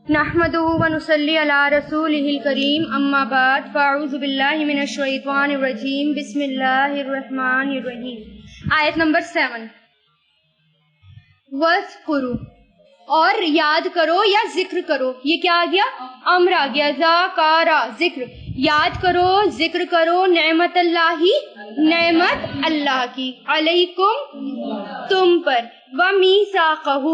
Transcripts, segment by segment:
نحمدہ ونصلی علی رسولہ الکریم اما بعد فاعوذ باللہ من الشیطان الرجیم بسم اللہ الرحمن الرحیم۔ آیت نمبر 7۔ وَاذْكُرُوا، اور یاد کرو یا ذکر کرو، یہ کیا آ گیا؟ امر آ گیا۔ ذَکَرَ، ذکر، یاد کرو، ذکر کرو نعمت اللہ، نعمت اللہ کی، علیکم، تم پر، وَمِیثَاقَهُ،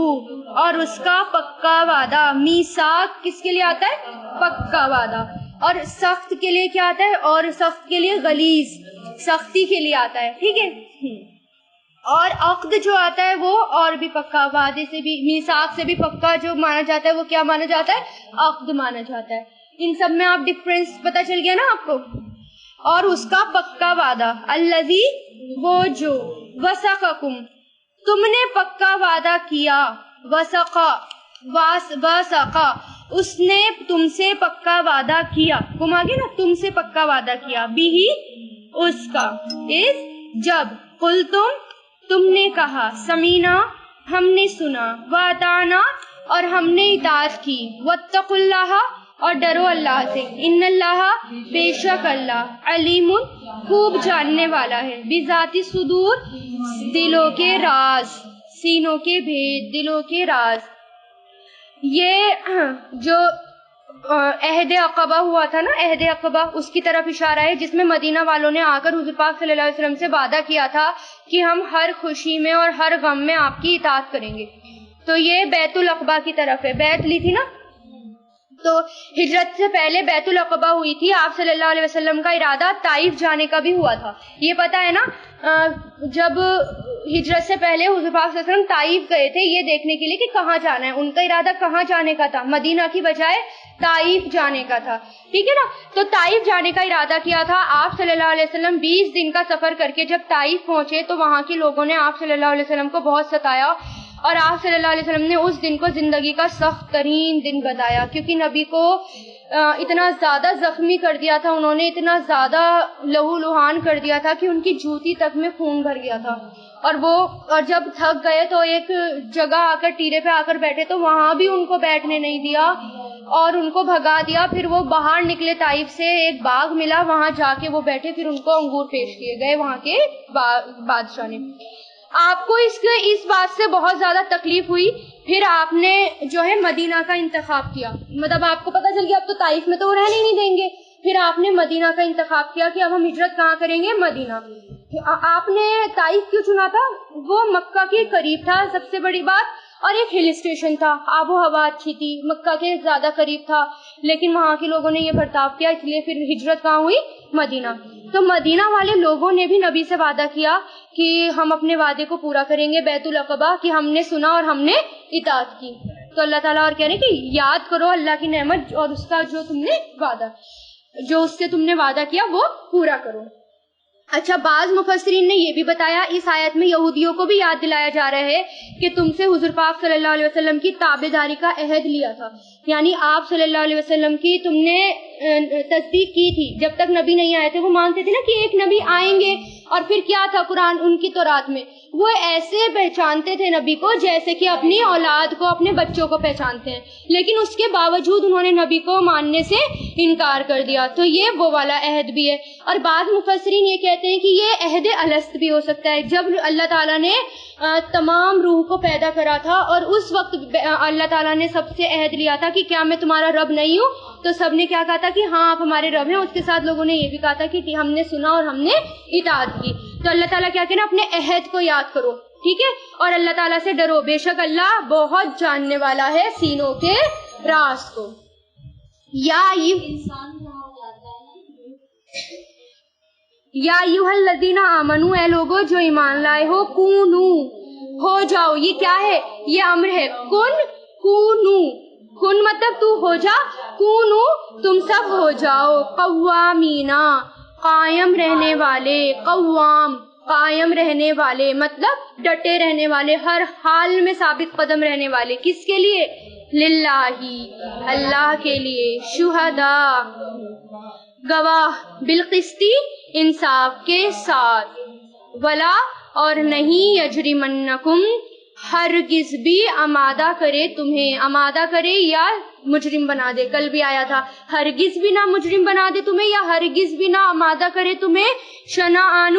اور اس کا پکا وعدہ۔ میثاق کس کے لیے آتا ہے؟ پکا وعدہ۔ اور سخت کے لیے کیا آتا ہے؟ اور سخت کے لیے غلیظ، سختی کے لیے آتا ہے، ٹھیک ہے۔ اور عقد جو آتا ہے وہ اور بھی پکا، وعدے سے بھی، میثاق سے بھی پکا جو مانا جاتا ہے وہ کیا مانا جاتا ہے؟ عقد مانا جاتا ہے۔ ان سب میں آپ ڈفرینس پتہ چل گیا نا آپ کو۔ اور اس کا پکا وعدہ، الذی، وہ جو، وثقکم، تم نے پکا وعدہ کیا، وثقا، وثقا، اس نے تم سے پکا وعدہ کیا، تم آگے نا، تم سے پکا وعدہ کیا، بھی، اس کا، اس، جب، تم نے کہا، سمینا، ہم نے سنا، وَأَطَعْنَا، اور ہم نے اطاعت کی، وَاتَّقُوا اللَّهَ، اور ڈرو اللہ سے، ان اللہ، بے شک اللہ، علیم، خوب جاننے والا ہے، بذات صدور، دلوں کے راز، سینوں کے بھید، دلوں کے راز۔ یہ جو عہد عقبہ ہوا تھا نا، عہد عقبہ، اس کی طرف اشارہ ہے جس میں مدینہ والوں نے آ کر حضور پاک صلی اللہ علیہ وسلم سے وعدہ کیا تھا کہ ہم ہر خوشی میں اور ہر غم میں آپ کی اطاعت کریں گے۔ تو یہ بیت العقبہ کی طرف ہے، بیت لی تھی نا، تو ہجرت سے پہلے بیت العقبہ ہوئی تھی۔ آپ صلی اللہ علیہ وسلم کا ارادہ طائف جانے کا بھی ہوا تھا، یہ پتہ ہے نا۔ جب ہجرت سے پہلے حضور پاک صلی اللہ علیہ وسلم طائف گئے تھے یہ دیکھنے کے لیے کہ کہاں جانا ہے، ان کا ارادہ کہاں جانے کا تھا؟ مدینہ کی بجائے طائف جانے کا تھا، ٹھیک ہے نا۔ تو طائف جانے کا ارادہ کیا تھا۔ آپ صلی اللہ علیہ وسلم 20 دن کا سفر کر کے جب طائف پہنچے تو وہاں کے لوگوں نے آپ صلی اللہ علیہ وسلم کو بہت ستایا، اور آپ صلی اللہ علیہ وسلم نے اس دن کو زندگی کا سخت ترین دن بتایا، کیونکہ نبی کو اتنا زیادہ زخمی کر دیا تھا انہوں نے، اتنا زیادہ لہو لہان کر دیا تھا کہ ان کی جوتی تک میں خون بھر گیا تھا۔ اور جب تھک گئے تو ایک جگہ آ کر، ٹیرے پہ آ کر بیٹھے تو وہاں بھی ان کو بیٹھنے نہیں دیا اور ان کو بھگا دیا۔ پھر وہ باہر نکلے طائف سے، ایک باغ ملا، وہاں جا کے وہ بیٹھے، پھر ان کو انگور پیش کیے گئے وہاں کے بادشاہ نے۔ آپ کو اس بات سے بہت زیادہ تکلیف ہوئی، پھر آپ نے جو ہے مدینہ کا انتخاب کیا، مطلب آپ کو پتہ چل گیا اب تو طائف میں تو وہ رہنے ہی نہیں دیں گے، پھر آپ نے مدینہ کا انتخاب کیا کہ اب ہم ہجرت کہاں کریں گے؟ مدینہ۔ آپ نے طائف کیوں چنا تھا؟ وہ مکہ کے قریب تھا سب سے بڑی بات، اور ایک ہل اسٹیشن تھا، آب و ہوا اچھی تھی، مکہ کے زیادہ قریب تھا، لیکن وہاں کے لوگوں نے یہ برتاؤ کیا، اس لیے پھر ہجرت کہاں ہوئی؟ مدینہ۔ تو مدینہ والے لوگوں نے بھی نبی سے وعدہ کیا کہ ہم اپنے وعدے کو پورا کریں گے، بیت العقبہ، کہ ہم نے سنا اور ہم نے اطاعت کی۔ تو اللہ تعالیٰ اور کہہ رہے ہیں کہ یاد کرو اللہ کی نعمت اور اس کا جو تم نے وعدہ، جو اس سے تم نے وعدہ کیا وہ پورا کرو۔ اچھا، بعض مفسرین نے یہ بھی بتایا اس آیت میں یہودیوں کو بھی یاد دلایا جا رہا ہے کہ تم سے حضور پاک صلی اللہ علیہ وسلم کی تابعداری کا عہد لیا تھا، یعنی آپ صلی اللہ علیہ وسلم کی تم نے تصدیق کی تھی جب تک نبی نہیں آئے تھے۔ وہ مانتے تھے نا کہ ایک نبی آئیں گے، اور پھر کیا تھا قرآن ان کی تورات میں، وہ ایسے پہچانتے تھے نبی کو جیسے کہ اپنی اولاد کو، اپنے بچوں کو پہچانتے ہیں، لیکن اس کے باوجود انہوں نے نبی کو ماننے سے انکار کر دیا۔ تو یہ وہ والا عہد بھی ہے۔ اور بعض مفسرین یہ کہتے ہیں کہ یہ عہد الست بھی ہو سکتا ہے، جب اللہ تعالیٰ نے تمام روح کو پیدا کرا تھا اور اس وقت اللہ تعالیٰ نے سب سے عہد لیا تھا کہ کیا میں تمہارا رب نہیں ہوں؟ تو سب نے کیا کہا تھا کہ ہاں آپ ہمارے رب ہیں۔ اس کے ساتھ لوگوں نے یہ بھی کہا تھا کہ ہم نے سنا اور ہم نے اطاعت کی۔ تو اللہ تعالیٰ کیا کہنا، اپنے عہد کو یاد کرو، ٹھیک ہے، اور اللہ تعالیٰ سے ڈرو، بے شک اللہ بہت جاننے والا ہے سینوں کے راز کو۔ یا ایھا الذین آمنو، اے لوگو جو ایمان لائے ہو، کونو، ہو جاؤ، یہ کیا ہے؟ یہ امر ہے، کونو، کن مطلب تو ہو جا، کونو تم سب ہو جاؤ، قوامینا، قائم رہنے والے، قوام قائم رہنے والے مطلب ڈٹے رہنے والے، ہر حال میں ثابت قدم رہنے والے، کس کے لیے؟ للہ، اللہ کے لیے، شہداء، گواہ، بالقسطی، انصاف کے ساتھ، ولا، اور نہیں، یجرمنکم، ہرگز بھی آمادہ کرے تمہیں، آمادہ کرے یا مجرم بنا دے، کل بھی آیا تھا، ہرگز بھی نہ مجرم بنا دے تمہیں یا ہرگز بھی نہ آمادہ کرے تمہیں شنآن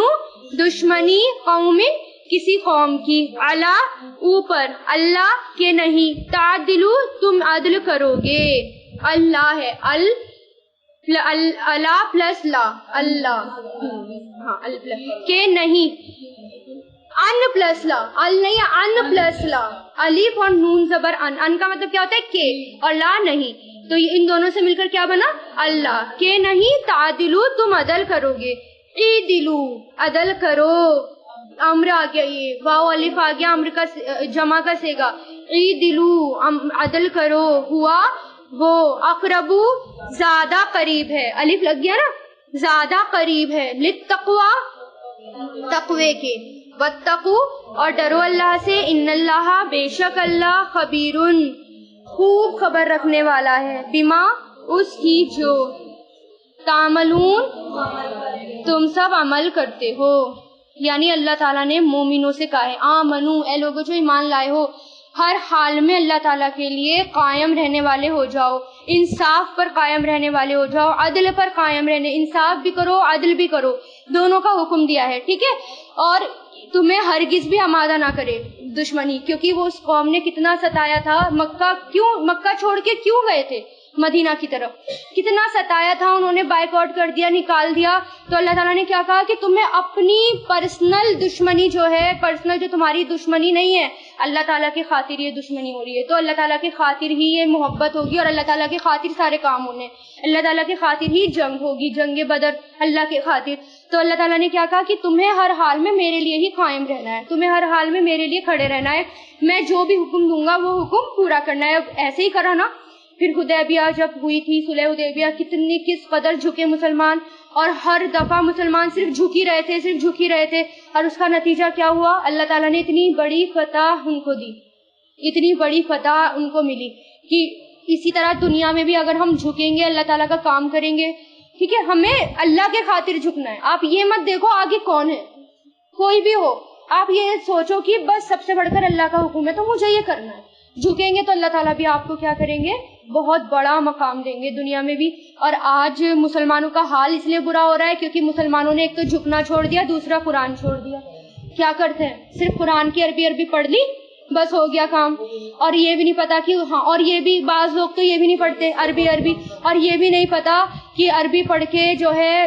دشمنی قوم کسی قوم کی، علی اوپر، اللہ کے نہیں، تعدلو تم عدل کرو گے، اللہ ہے، اللہ پلس لا، اللہ ہاں کہ نہیں، ان پلس لا، ال نہیں، ان پلس لا، الف اور نون زبر ان کا مطلب کیا ہوتا ہے کہ، اور لا نہیں، تو ان دونوں سے مل کر کیا بنا، اللہ کہ نہیں، تعدلو تم عدل کرو گے، عدلو عدل کرو، امر آ گیا، یہ واو الف آ گیا، امر کا جمع کا صیغہ، عدلو عدل کرو، ہوا وہ، اقربو زیادہ قریب ہے، الف لگ گیا نا، زیادہ قریب ہے، للتقوی تقوی کے، واتقوا اور ڈرو اللہ سے، ان اللہ بے شک اللہ خبیرن خوب خبر رکھنے والا ہے، بما اس کی جو تعملون تم سب عمل کرتے ہو، یعنی اللہ تعالیٰ نے مومنوں سے کہا ہے آمنو، اے لوگوں جو ایمان لائے ہو، ہر حال میں اللہ تعالیٰ کے لیے قائم رہنے والے ہو جاؤ، انصاف پر قائم رہنے والے ہو جاؤ، عدل پر قائم رہنے، انصاف بھی کرو عدل بھی کرو، دونوں کا حکم دیا ہے، ٹھیک ہے، اور تمہیں ہرگز بھی آمادہ نہ کرے دشمنی، کیونکہ وہ اس قوم نے کتنا ستایا تھا، مکہ چھوڑ کے کیوں گئے تھے مدینہ کی طرف، کتنا ستایا تھا، انہوں نے بائیکاٹ کر دیا، نکال دیا، تو اللہ تعالیٰ نے کیا کہا کہ تمہیں اپنی پرسنل دشمنی جو ہے، پرسنل جو تمہاری دشمنی نہیں ہے، اللہ تعالیٰ کی خاطر یہ دشمنی ہو رہی ہے، تو اللہ تعالیٰ کی خاطر ہی یہ محبت ہوگی، اور اللہ تعالیٰ کی خاطر سارے کام ہونے، اللہ تعالیٰ کی خاطر ہی جنگ ہوگی، جنگ بدر اللہ کی خاطر، تو اللہ تعالیٰ نے کیا کہا کہ تمہیں ہر حال میں میرے لیے ہی قائم رہنا ہے، تمہیں ہر حال میں میرے لیے کھڑے رہنا ہے، میں جو بھی حکم دوں گا وہ حکم پورا کرنا ہے، اب ایسے ہی کرا نا، پھر حدیبیہ جب ہوئی تھی، صلح حدیبیہ، کس قدر جھکے مسلمان، اور ہر دفعہ مسلمان صرف جھک ہی رہے تھے، اور اس کا نتیجہ کیا ہوا، اللہ تعالیٰ نے اتنی بڑی فتح ان کو دی، اتنی بڑی فتح ان کو ملی کہ اسی طرح دنیا میں بھی اگر ہم جھکیں گے، اللہ تعالیٰ کا کام کریں گے، ٹھیک ہے، ہمیں اللہ کے خاطر جھکنا ہے، آپ یہ مت دیکھو آگے کون ہے، کوئی بھی ہو، آپ یہ سوچو کہ بس سب سے بڑھ کر اللہ کا حکم ہے تو مجھے یہ کرنا ہے، جھکیں گے تو اللہ تعالیٰ بھی آپ کو کیا کریں گے، بہت بڑا مقام دیں گے دنیا میں بھی، اور آج مسلمانوں کا حال اس لیے برا ہو رہا ہے کیونکہ مسلمانوں نے ایک تو جھکنا چھوڑ دیا، دوسرا قرآن چھوڑ دیا، کیا کرتے ہیں، صرف قرآن کی عربی پڑھ لی، بس ہو گیا کام، اور یہ بھی نہیں پتا کہ ہاں، اور یہ بھی بعض لوگ تو یہ بھی نہیں پڑھتے عربی، اور یہ بھی نہیں پتا کہ عربی پڑھ کے جو ہے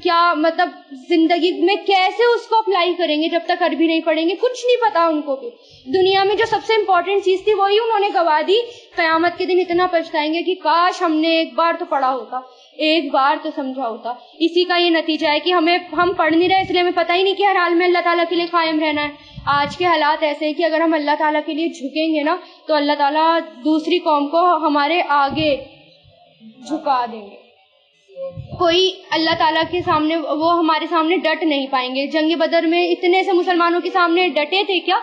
کیا مطلب زندگی میں کیسے اس کو اپلائی کریں گے، جب تک عربی نہیں پڑھیں گے کچھ نہیں پتا ان کو بھی، دنیا میں جو سب سے امپورٹنٹ چیز تھی وہی انہوں نے گوا دی، قیامت کے دن اتنا پچھتائیں گے کہ کاش ہم نے ایک بار تو پڑھا ہوتا، ایک بار تو سمجھا ہوتا، اسی کا یہ نتیجہ ہے کہ ہم پڑھ نہیں رہے، اس لیے ہمیں پتہ ہی نہیں کہ ہر حال میں اللہ تعالیٰ کے لیے قائم رہنا ہے، آج کے حالات ایسے ہیں کہ اگر ہم اللہ تعالیٰ کے لیے جھکیں گے نا تو اللہ تعالیٰ دوسری قوم کو ہمارے آگے جھکا دیں گے، کوئی اللہ تعالیٰ کے سامنے وہ ہمارے سامنے ڈٹ نہیں پائیں گے، جنگ بدر میں اتنے سے مسلمانوں کے سامنے ڈٹے تھے کیا،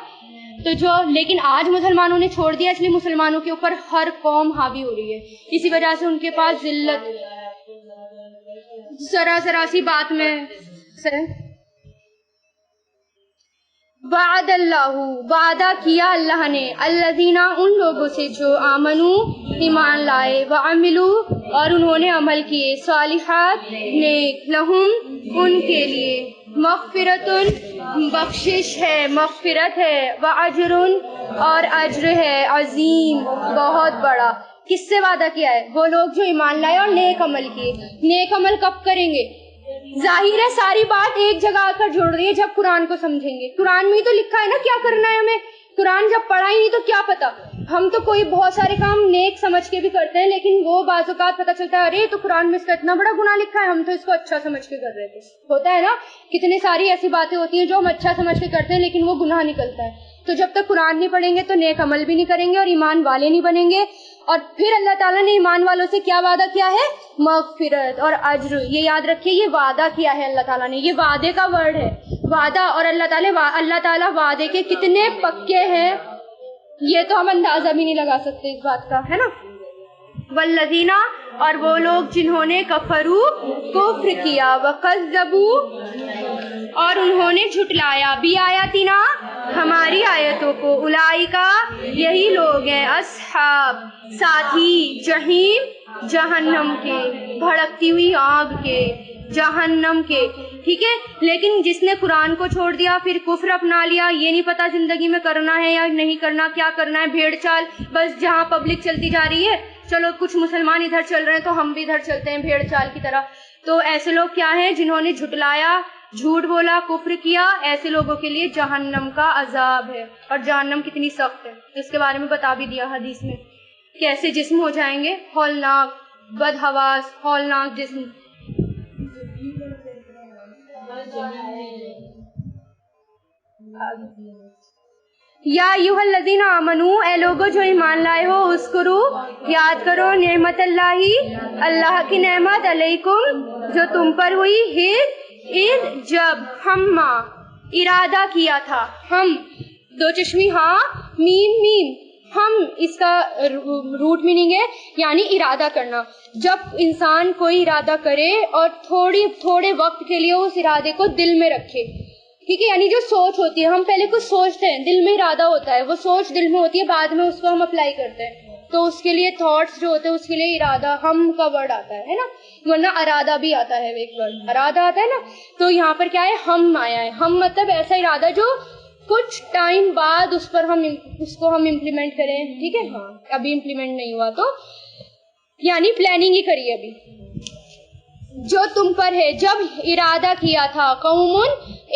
تو لیکن آج مسلمانوں نے چھوڑ دیا، اس لیے مسلمانوں کے اوپر ہر قوم حاوی ہو رہی ہے، اسی وجہ سے ان کے پاس ذلت، ذرا سی بات میں وعد اللہ، وعدہ کیا اللہ نے، الذین ان لوگوں سے جو آمنو ایمان لائے، وعملو اور انہوں نے عمل کیے، صالحات نیک، لہم ان کے لیے، مغفرت بخشش ہے، مغفرت ہے، واجر اور اجر ہے، عظیم بہت بڑا، کس سے وعدہ کیا ہے، وہ لوگ جو ایمان لائے اور نیک عمل کیے، نیک عمل کب کریں گے، ظاہر ہے ساری بات ایک جگہ آ کر جڑ رہی ہے جب قرآن کو سمجھیں گے، قرآن میں ہی تو لکھا ہے نا کیا کرنا ہے ہمیں، قرآن جب پڑھا ہی نہیں تو کیا پتا، ہم تو کوئی بہت سارے کام نیک سمجھ کے بھی کرتے ہیں لیکن وہ بعض اوقات پتہ چلتا ہے ارے تو قرآن میں اس کا اتنا بڑا گناہ لکھا ہے، ہم تو اس کو اچھا سمجھ کے کر رہے تھے، ہوتا ہے نا، کتنی ساری ایسی باتیں ہوتی ہیں جو ہم اچھا سمجھ کے کرتے ہیں لیکن وہ گناہ نکلتا ہے، تو جب تک قرآن نہیں پڑھیں گے تو نیک عمل بھی نہیں کریں گے اور ایمان والے نہیں بنیں گے، اور پھر اللہ تعالیٰ نے ایمان والوں سے کیا وعدہ کیا ہے، مغفرت اور اجر، یہ یاد رکھیے یہ وعدہ کیا ہے اللہ تعالیٰ نے، یہ وعدے کا ورڈ ہے، وعدہ، اور اللہ تعالیٰ وعدے کے کتنے پکے ہیں یہ تو ہم اندازہ بھی نہیں لگا سکتے اس بات کا، ہے نا، والذین اور وہ لوگ جنہوں نے کفروا کفر کیا، وکذبوا اور انہوں نے جھٹلایا بھی آیاتنا ہماری آیتوں کو، اولئکا یہی لوگ ہیں، اصحاب ساتھی، جہیم جہنم کے، بھڑکتی ہوئی آگ کے، جہنم کے، ٹھیک ہے۔ لیکن جس نے قرآن کو چھوڑ دیا، پھر کفر اپنا لیا، یہ نہیں پتا زندگی میں کرنا ہے یا نہیں کرنا، کیا کرنا ہے، بھیڑ چال، بس جہاں پبلک چلتی جا رہی ہے چلو کچھ مسلمان ادھر چل رہے ہیں تو ہم بھی ادھر چلتے ہیں بھیڑ چال کی طرح۔ تو ایسے لوگ کیا ہیں؟ جنہوں نے جھٹلایا، جھوٹ بولا، کفر کیا، ایسے لوگوں کے لیے جہنم کا عذاب ہے۔ اور جہنم کتنی سخت ہے اس کے بارے میں بتا بھی دیا حدیث میں، کیسے جسم ہو جائیں گے، ہولناک، بدحواس، ہولناک جسم۔ یا ایھا الذین آمنو، اے لوگو جو ایمان لائے ہو، اذکرو یاد کرو، نعمت اللہ، اللہ کی نعمت، علیکم جو تم پر ہوئی، اذ جب، ہما ارادہ کیا تھا، ہم دو چشمی ہاں میم، ہم اس کا روٹ میننگ ہے یعنی ارادہ کرنا۔ جب انسان کوئی ارادہ کرے اور تھوڑے وقت کے لیے اس ارادے کو دل میں رکھے، ٹھیک ہے، یعنی جو سوچ ہوتی ہے، ہم پہلے کچھ سوچتے ہیں، دل میں ارادہ ہوتا ہے، وہ سوچ دل میں ہوتی ہے، بعد میں اس کو ہم اپلائی کرتے ہیں، تو اس کے لیے تھاٹس جو ہوتے ہیں، اس کے لیے ارادہ، ہم کا ورڈ آتا ہے نا، ورنہ ارادہ بھی آتا ہے، ایک ورڈ ارادہ آتا ہے نا، تو یہاں پر کیا ہے؟ ہم آیا ہے۔ ہم مطلب ایسا ارادہ جو کچھ ٹائم بعد اس کو ہم امپلیمنٹ کریں، ٹھیک ہے، ہاں ابھی امپلیمنٹ نہیں ہوا تو یعنی پلاننگ ہی کری ابھی۔ جو تم پر ہے، جب ارادہ کیا تھا، قوم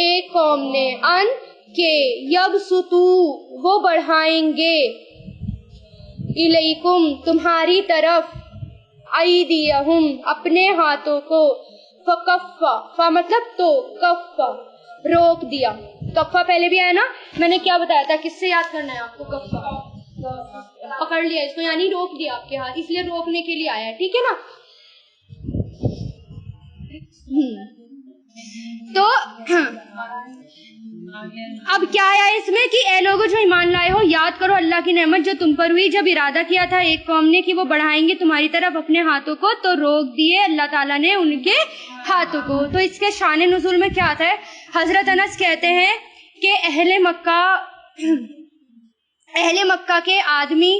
ایک قوم نے، ان کے، یبسطو وہ بڑھائیں گے، الیکم تمہاری طرف، ایدیہم اپنے ہاتھوں کو، فکفا، فا مطلب تو، کفا روک دیا، کفا پہلے بھی آیا نا، میں نے کیا بتایا تھا، کس سے یاد کرنا ہے آپ کو؟ کفا پکڑ لیا اس کو، یعنی روک دیا آپ کے ہاتھ، اس لیے روکنے کے لیے آیا ہے، ٹھیک ہے نا۔ تو اب کیا آیا اس میں کہ اے لوگوں جو ایمان لائے ہو، یاد کرو اللہ کی نعمت جو تم پر ہوئی، جب ارادہ کیا تھا ایک قوم نے کہ وہ بڑھائیں گے تمہاری طرف اپنے ہاتھوں کو، تو روک دیے اللہ تعالیٰ نے ان کے ہاتھوں کو۔ تو اس کے شان نزول میں کیا آتا ہے؟ حضرت انس کہتے ہیں کہ اہل مکہ کے آدمی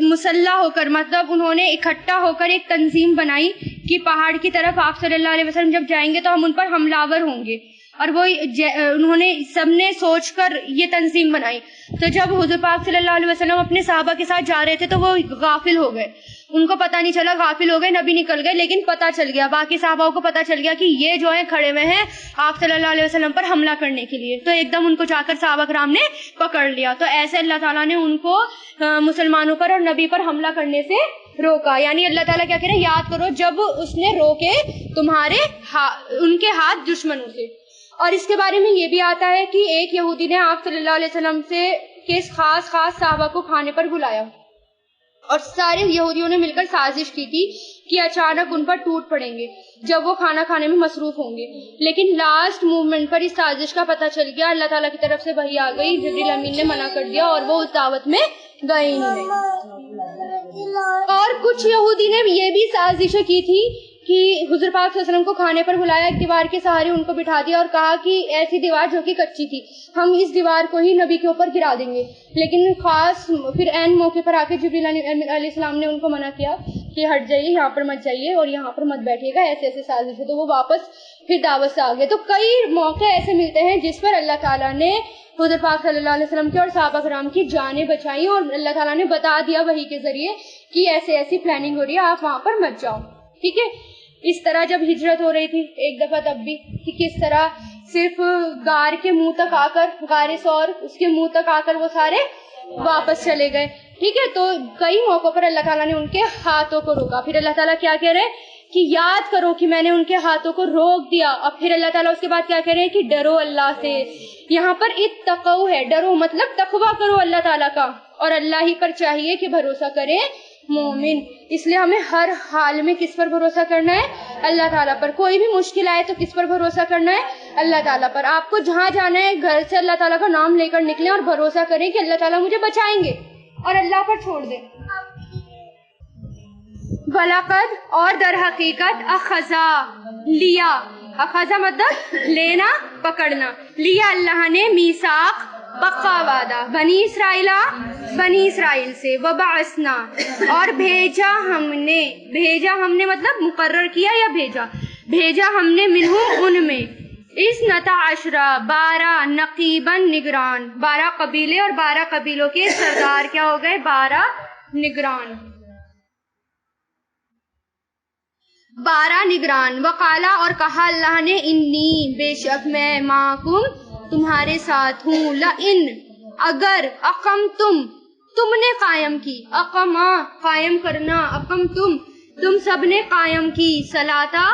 مسلح ہو کر، مطلب انہوں نے اکٹھا ہو کر ایک تنظیم بنائی کہ پہاڑ کی طرف آپ صلی اللہ علیہ وسلم جب جائیں گے تو ہم ان پر حملہ آور ہوں گے، اور وہ انہوں نے سب نے سوچ کر یہ تنظیم بنائی۔ تو جب حضور پاک صلی اللہ علیہ وسلم اپنے صحابہ کے ساتھ جا رہے تھے تو وہ غافل ہو گئے، ان کو پتہ نہیں چلا، غافل ہو گئے، نبی نکل گئے، لیکن پتہ چل گیا، باقی صحابہ کو پتہ چل گیا کہ یہ جو ہیں کھڑے ہوئے ہیں آپ صلی اللہ علیہ وسلم پر حملہ کرنے کے لیے، تو ایک دم ان کو جا کر صحابہ کرام نے پکڑ لیا۔ تو ایسے اللہ تعالیٰ نے ان کو مسلمانوں پر اور نبی پر حملہ کرنے سے روکا، یعنی اللہ تعالیٰ کیا کہہ رہے ہیں؟ یاد کرو جب اس نے روکے ان کے ہاتھ دشمنوں سے۔ اور اس کے بارے میں یہ بھی آتا ہے کہ ایک یہودی نے آپ صلی اللہ علیہ وسلم سے کے خاص صحابہ کو کھانے پر بلایا، اور سارے یہودیوں نے مل کر سازش کی تھی کہ اچانک ان پر ٹوٹ پڑیں گے جب وہ کھانا کھانے میں مصروف ہوں گے، لیکن لاسٹ مومنٹ پر اس سازش کا پتہ چل گیا، اللہ تعالیٰ کی طرف سے وحی آ گئی، جبریل امین نے منع کر دیا اور وہ اس دعوت میں گئے ہی نہیں۔ اور کچھ یہودی نے یہ بھی سازشیں کی تھی کہ حضور پاک صلی اللہ علیہ وسلم کو کھانے پر بلایا، ایک دیوار کے سہارے ان کو بٹھا دیا اور کہا کہ ایسی دیوار جو کہ کچی تھی، ہم اس دیوار کو ہی نبی کے اوپر گرا دیں گے، لیکن خاص پھر عین موقع پر آ کے جبریل علیہ السلام نے ان کو منع کیا کہ ہٹ جائیے، یہاں پر مت جائیے اور یہاں پر مت بیٹھیے گا، ایسے ایسے سازش ہے، تو وہ واپس پھر دعوت سے آ گئے۔ تو کئی موقع ایسے ملتے ہیں جس پر اللہ تعالیٰ نے حضور پاک صلی اللہ علیہ وسلم کے اور صحابہ کرام کی جانیں بچائی، اور اللہ تعالیٰ نے بتا دیا وحی کے ذریعے کہ ایسے ایسی پلاننگ ہو رہی ہے، آپ وہاں پر مت جاؤ، ٹھیک ہے۔ اس طرح جب ہجرت ہو رہی تھی ایک دفعہ تب بھی کہ کس طرح صرف غار کے منہ تک آ کر، غار ثور اس کے منہ تک آ کر وہ سارے واپس چلے گئے، ٹھیک ہے۔ تو کئی موقعوں پر اللہ تعالیٰ نے ان کے ہاتھوں کو روکا، پھر اللہ تعالیٰ کیا کہہ رہے ہیں کہ یاد کرو کہ میں نے ان کے ہاتھوں کو روک دیا، اور پھر اللہ تعالیٰ اس کے بعد کیا کہہ رہے ہیں کہ ڈرو اللہ سے۔ یہاں پر اتقوا ہے، ڈرو مطلب تقویٰ کرو اللہ تعالیٰ کا، اور اللہ ہی پر چاہیے کہ بھروسہ کرے مومن۔ اس لیے ہمیں ہر حال میں کس پر بھروسہ کرنا ہے؟ اللہ تعالیٰ پر۔ کوئی بھی مشکل آئے تو کس پر بھروسہ کرنا ہے؟ اللہ تعالیٰ پر۔ آپ کو جہاں جانا ہے گھر سے اللہ تعالیٰ کا نام لے کر نکلیں اور بھروسہ کریں کہ اللہ تعالیٰ مجھے بچائیں گے، اور اللہ پر چھوڑ دیں۔ وَلَقَدْ اور در حقیقت اخذا لیا، اخذ مطلب لینا پکڑنا، لیا اللہ نے میثاق پکا وعدہ بنی اسرائیل سے، وبعثنا اور بھیجا ہم نے مطلب مقرر کیا یا بھیجا ہم نے منہم ان میں، اثنتا عشرہ 12 نقیباً نگران، 12 قبیلے اور 12 قبیلوں کے سردار کیا ہو گئے 12 نگران، 12 نگران، وقالا اور کہا اللہ نے انی بے شک میں معکم تمہارے ساتھ ہوں، لئن اگر اقمتم تم نے قائم کی، اقما قائم کرنا، اقمتم تم سب نے قائم کی، صلاتا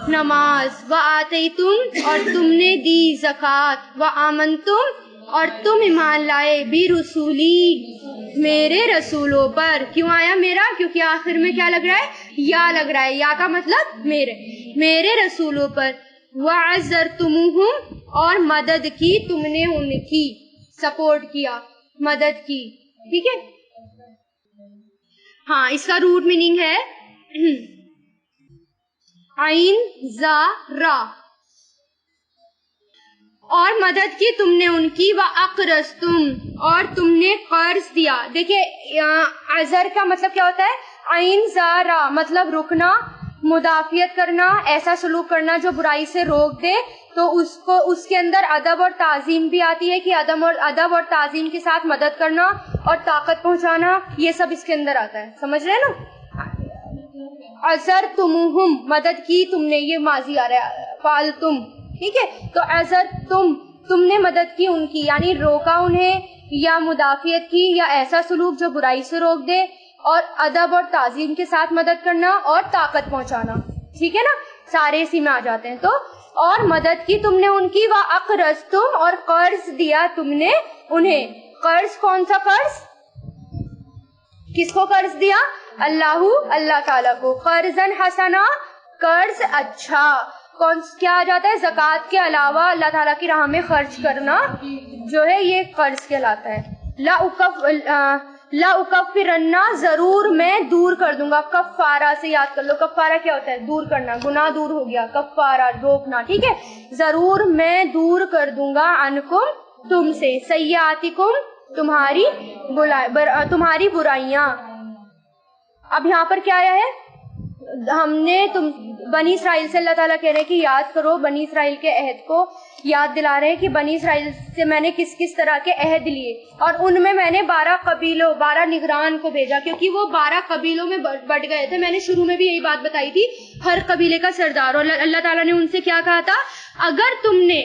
نماز، وآتیتم اور تم نے دی زکوٰۃ، وآمنتم اور تم ایمان لائے، برسولی میرے رسولوں پر، کیوں آیا میرا؟ کیونکہ آخر میں کیا لگ رہا ہے؟ یا لگ رہا ہے، یا کا مطلب میرے رسولوں پر، وعزرتموہم اور مدد کی تم نے ان کی، سپورٹ کیا، مدد کی، ٹھیک ہے؟ ہاں اس کا روٹ میننگ ہے عین زا را، اور مدد کی تم نے ان کی، وَأَقْرَضْتُمْ اور تم نے قرض دیا۔ دیکھیں عذر کا مطلب کیا ہوتا ہے؟ عین زا را مطلب رکنا، مدافعت کرنا، ایسا سلوک کرنا جو برائی سے روک دے، تو اس کے اندر ادب اور تعظیم بھی آتی ہے کہ ادب اور تعظیم کے ساتھ مدد کرنا اور طاقت پہنچانا، یہ سب اس کے اندر آتا ہے، سمجھ رہے ہیں نا؟ عزرتموہم مدد کی تم نے، یہ ماضی آ رہا ہے، فعلتم، ٹھیک ہے؟ تو عزرتم تم نے مدد کی ان کی، یعنی روکا انہیں یا مدافعت کی یا ایسا سلوک جو برائی سے روک دے، اور ادب اور تعظیم کے ساتھ مدد کرنا اور طاقت پہنچانا، ٹھیک ہے نا؟ سارے اسی میں آ جاتے ہیں۔ تو اور مدد کی تم نے ان کی، وَأَقْرَضْتُمْ اور قرض دیا تم نے انہیں۔ قرض کون سا قرض؟ کس کو قرض دیا؟ اللہ تعالیٰ کو۔ قرضاً حسنا قرض اچھا، کیا آ جاتا ہے؟ زکوٰۃ کے علاوہ اللہ تعالیٰ کی راہ میں خرچ کرنا جو ہے یہ قرض کہلاتا ہے۔ لا اکفرن ضرور میں دور کر دوں گا، کفارہ سے یاد کر لو، کفارہ کیا ہوتا ہے؟ دور کرنا، گناہ دور ہو گیا، کفارہ روکنا، ٹھیک ہے؟ ضرور میں دور کر دوں گا عنکم تم سے، سیئاتکم تمہاری برائیاں۔ اب یہاں پر کیا آیا ہے؟ ہم نے بنی اسرائیل سے اللہ تعالیٰ کہہ رہے ہیں کہ یاد کرو، بنی اسرائیل کے عہد کو یاد دلا رہے ہیں کہ بنی اسرائیل سے میں نے کس کس طرح کے عہد لیے، اور ان میں نے 12 قبیلوں 12 نگران کو بھیجا، کیونکہ وہ 12 قبیلوں میں بٹ گئے تھے۔ میں نے شروع میں بھی یہی بات بتائی تھی، ہر قبیلے کا سردار، اور اللہ تعالیٰ نے ان سے کیا کہا تھا؟ اگر تم نے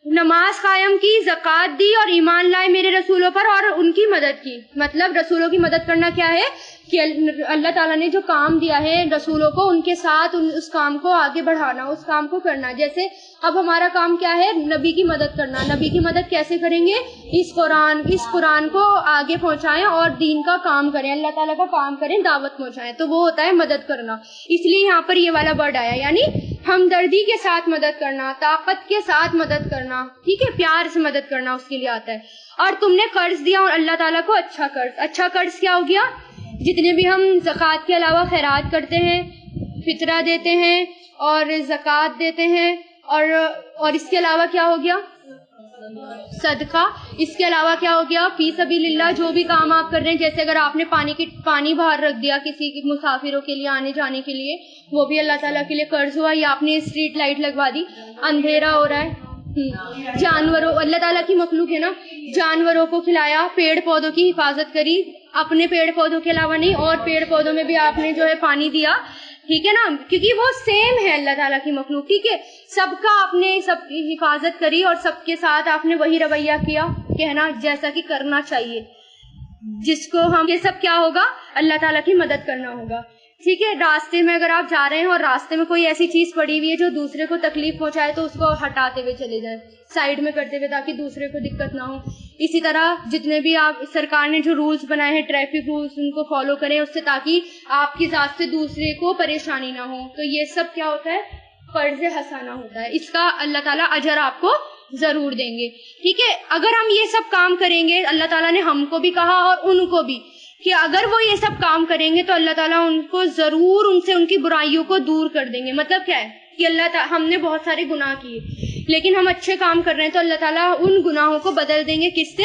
نماز قائم کی، زکوٰۃ دی اور ایمان لائے میرے رسولوں پر اور ان کی مدد کی، مطلب رسولوں کی مدد کرنا کیا ہے کہ اللہ تعالیٰ نے جو کام دیا ہے رسولوں کو، ان کے ساتھ اس کام کو آگے بڑھانا، اس کام کو کرنا۔ جیسے اب ہمارا کام کیا ہے؟ نبی کی مدد کرنا۔ نبی کی مدد کیسے کریں گے؟ اس قرآن کو آگے پہنچائیں اور دین کا کام کریں، اللہ تعالیٰ کا کام کریں، دعوت پہنچائیں، تو وہ ہوتا ہے مدد کرنا۔ اس لیے یہاں پر یہ والا ورڈ آیا، یعنی ہمدردی کے ساتھ مدد کرنا، طاقت کے ساتھ مدد کرنا، ٹھیک ہے؟ پیار سے مدد کرنا اس کے لیے آتا ہے۔ اور تم نے قرض دیا اور اللہ تعالیٰ کو اچھا قرض کیا ہو گیا؟ جتنے بھی ہم زکوٰۃ کے علاوہ خیرات کرتے ہیں، فطرہ دیتے ہیں اور زکوٰۃ دیتے ہیں، اور اس کے علاوہ کیا ہو گیا؟ صدقہ۔ اس کے علاوہ کیا ہو گیا؟ فی سبیل اللہ، جو بھی کام آپ کر رہے ہیں، جیسے اگر آپ نے پانی باہر رکھ دیا کسی مسافروں کے لیے آنے جانے کے لیے، وہ بھی اللہ تعالیٰ کے لیے قرض ہوا، یا آپ نے اسٹریٹ لائٹ لگوا دی، اندھیرا ہو رہا ہے، جانوروں، اللہ تعالیٰ کی مخلوق ہے نا، جانوروں کو کھلایا، پیڑ پودوں کی حفاظت کری، اپنے پیڑ پودوں کے علاوہ نہیں، اور پیڑ پودوں میں بھی آپ نے جو ہے پانی دیا، ٹھیک ہے نا؟ کیونکہ وہ سیم ہے اللہ تعالیٰ کی مخلوق، ٹھیک ہے؟ سب کا آپ نے سب کی حفاظت کری اور سب کے ساتھ آپ نے وہی رویہ کیا، کہنا جیسا کہ کرنا چاہیے، جس کو ہم یہ سب کیا ہوگا؟ اللہ تعالیٰ کی مدد کرنا ہوگا، ٹھیک ہے؟ راستے میں اگر آپ جا رہے ہیں اور راستے میں کوئی ایسی چیز پڑی ہوئی ہے جو دوسرے کو تکلیف پہنچائے، تو اس کو ہٹاتے ہوئے چلے جائیں، سائڈ میں کرتے ہوئے، تاکہ دوسرے کو دقت نہ ہو۔ اسی طرح جتنے بھی آپ سرکار نے جو رولز بنائے ہیں، ٹریفک رولز، ان کو فالو کریں، اس سے تاکہ آپ کی ذات سے دوسرے کو پریشانی نہ ہو۔ تو یہ سب کیا ہوتا ہے؟ قرض حسنہ ہوتا ہے، اس کا اللہ تعالیٰ اجر آپ کو ضرور دیں گے، ٹھیک ہے؟ اگر ہم یہ سب کام کریں گے، اللہ تعالیٰ نے ہم کو بھی کہا اور ان کو بھی کہ اگر وہ یہ سب کام کریں گے تو اللہ تعالیٰ ان کو ضرور ان سے ان کی برائیوں کو دور کر دیں گے۔ مطلب کیا ہے کہ ہم نے بہت سارے گناہ کیے لیکن ہم اچھے کام کر رہے ہیں تو اللہ تعالیٰ ان گناہوں کو بدل دیں گے کس سے؟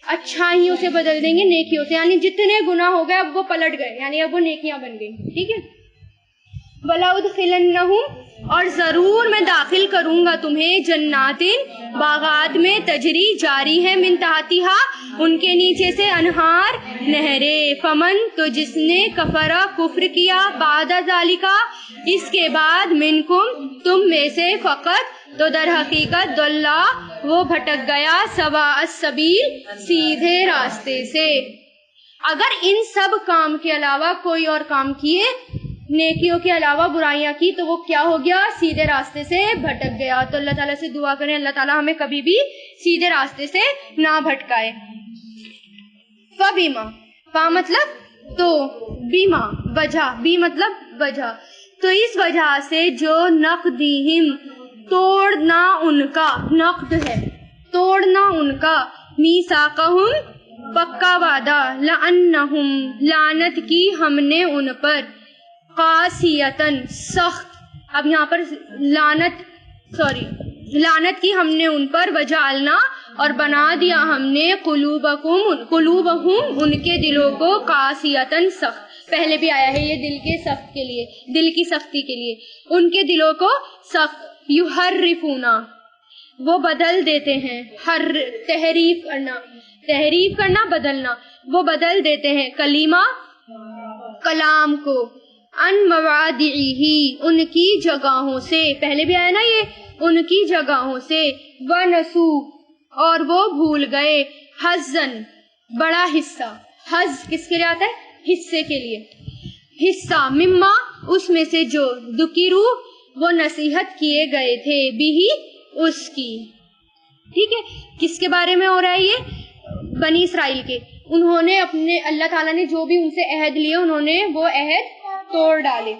اچھائیوں سے بدل دیں گے، نیکیوں سے. یعنی جتنے گناہ ہو گئے اب وہ پلٹ گئے، یعنی اب وہ نیکیاں بن گئی. ٹھیک ہے. وَلَأُدْخِلَنَّهُمْ اور ضرور میں داخل کروں گا تمہیں جنات باغات میں تجری جاری ہے من تحتها ان کے نیچے سے انہار نہریں. فمن تو جس نے کفرا کفر کیا بعد ذالکا اس کے بعد منکم تم میں سے فقط تو در حقیقت دلّا وہ بھٹک گیا سواء السبیل سیدھے راستے سے. اگر ان سب کام کے علاوہ کوئی اور کام کیے، نیکیوں کے علاوہ برائیاں کی، تو وہ کیا ہو گیا؟ سیدھے راستے سے بھٹک گیا. تو اللہ تعالیٰ سے دعا کریں اللہ تعالیٰ ہمیں کبھی بھی سیدھے راستے سے نہ بھٹکائے. فَبِمَا فا مطلب تو، بیما وجہ، بی مطلب وجہ، تو اس وجہ سے جو نقدہم توڑنا ان کا، نقد ہے توڑنا ان کا، میثاقہم پکا وعدہ، لعنہم لعنت کی ہم نے ان پر، قاسیتن سخت، اب یہاں پر لعنت کی ہم نے ان پر، وجعلنا اور بنا دیا ہم نے قلوبہم ان کے دلوں کو، قاسیتن سخت. پہلے بھی آیا ہے یہ دل کے سخت کے لیے، دل کی سختی کے لیے، ان کے دلوں کو سخت. یحرفونا وہ بدل دیتے ہیں، تحریف کرنا بدلنا، وہ بدل دیتے ہیں کلمہ کلام کو، ان مواضعہ ان کی جگہوں سے، پہلے بھی آیا نا یہ، ان کی جگہوں سے، ونسو اور وہ بھول گئے، حظن بڑا حصہ، حظ کس کے لیے آتا ہے؟ حصے کے لیے، حصہ، مما اس میں سے جو، ذکرو وہ نصیحت کیے گئے تھے، بھی اس کی. ٹھیک ہے. کس کے بارے میں ہو رہا ہے یہ؟ بنی اسرائیل کے. انہوں نے اپنے، اللہ تعالیٰ نے جو بھی ان سے عہد لیے انہوں نے وہ عہد توڑ ڈالے،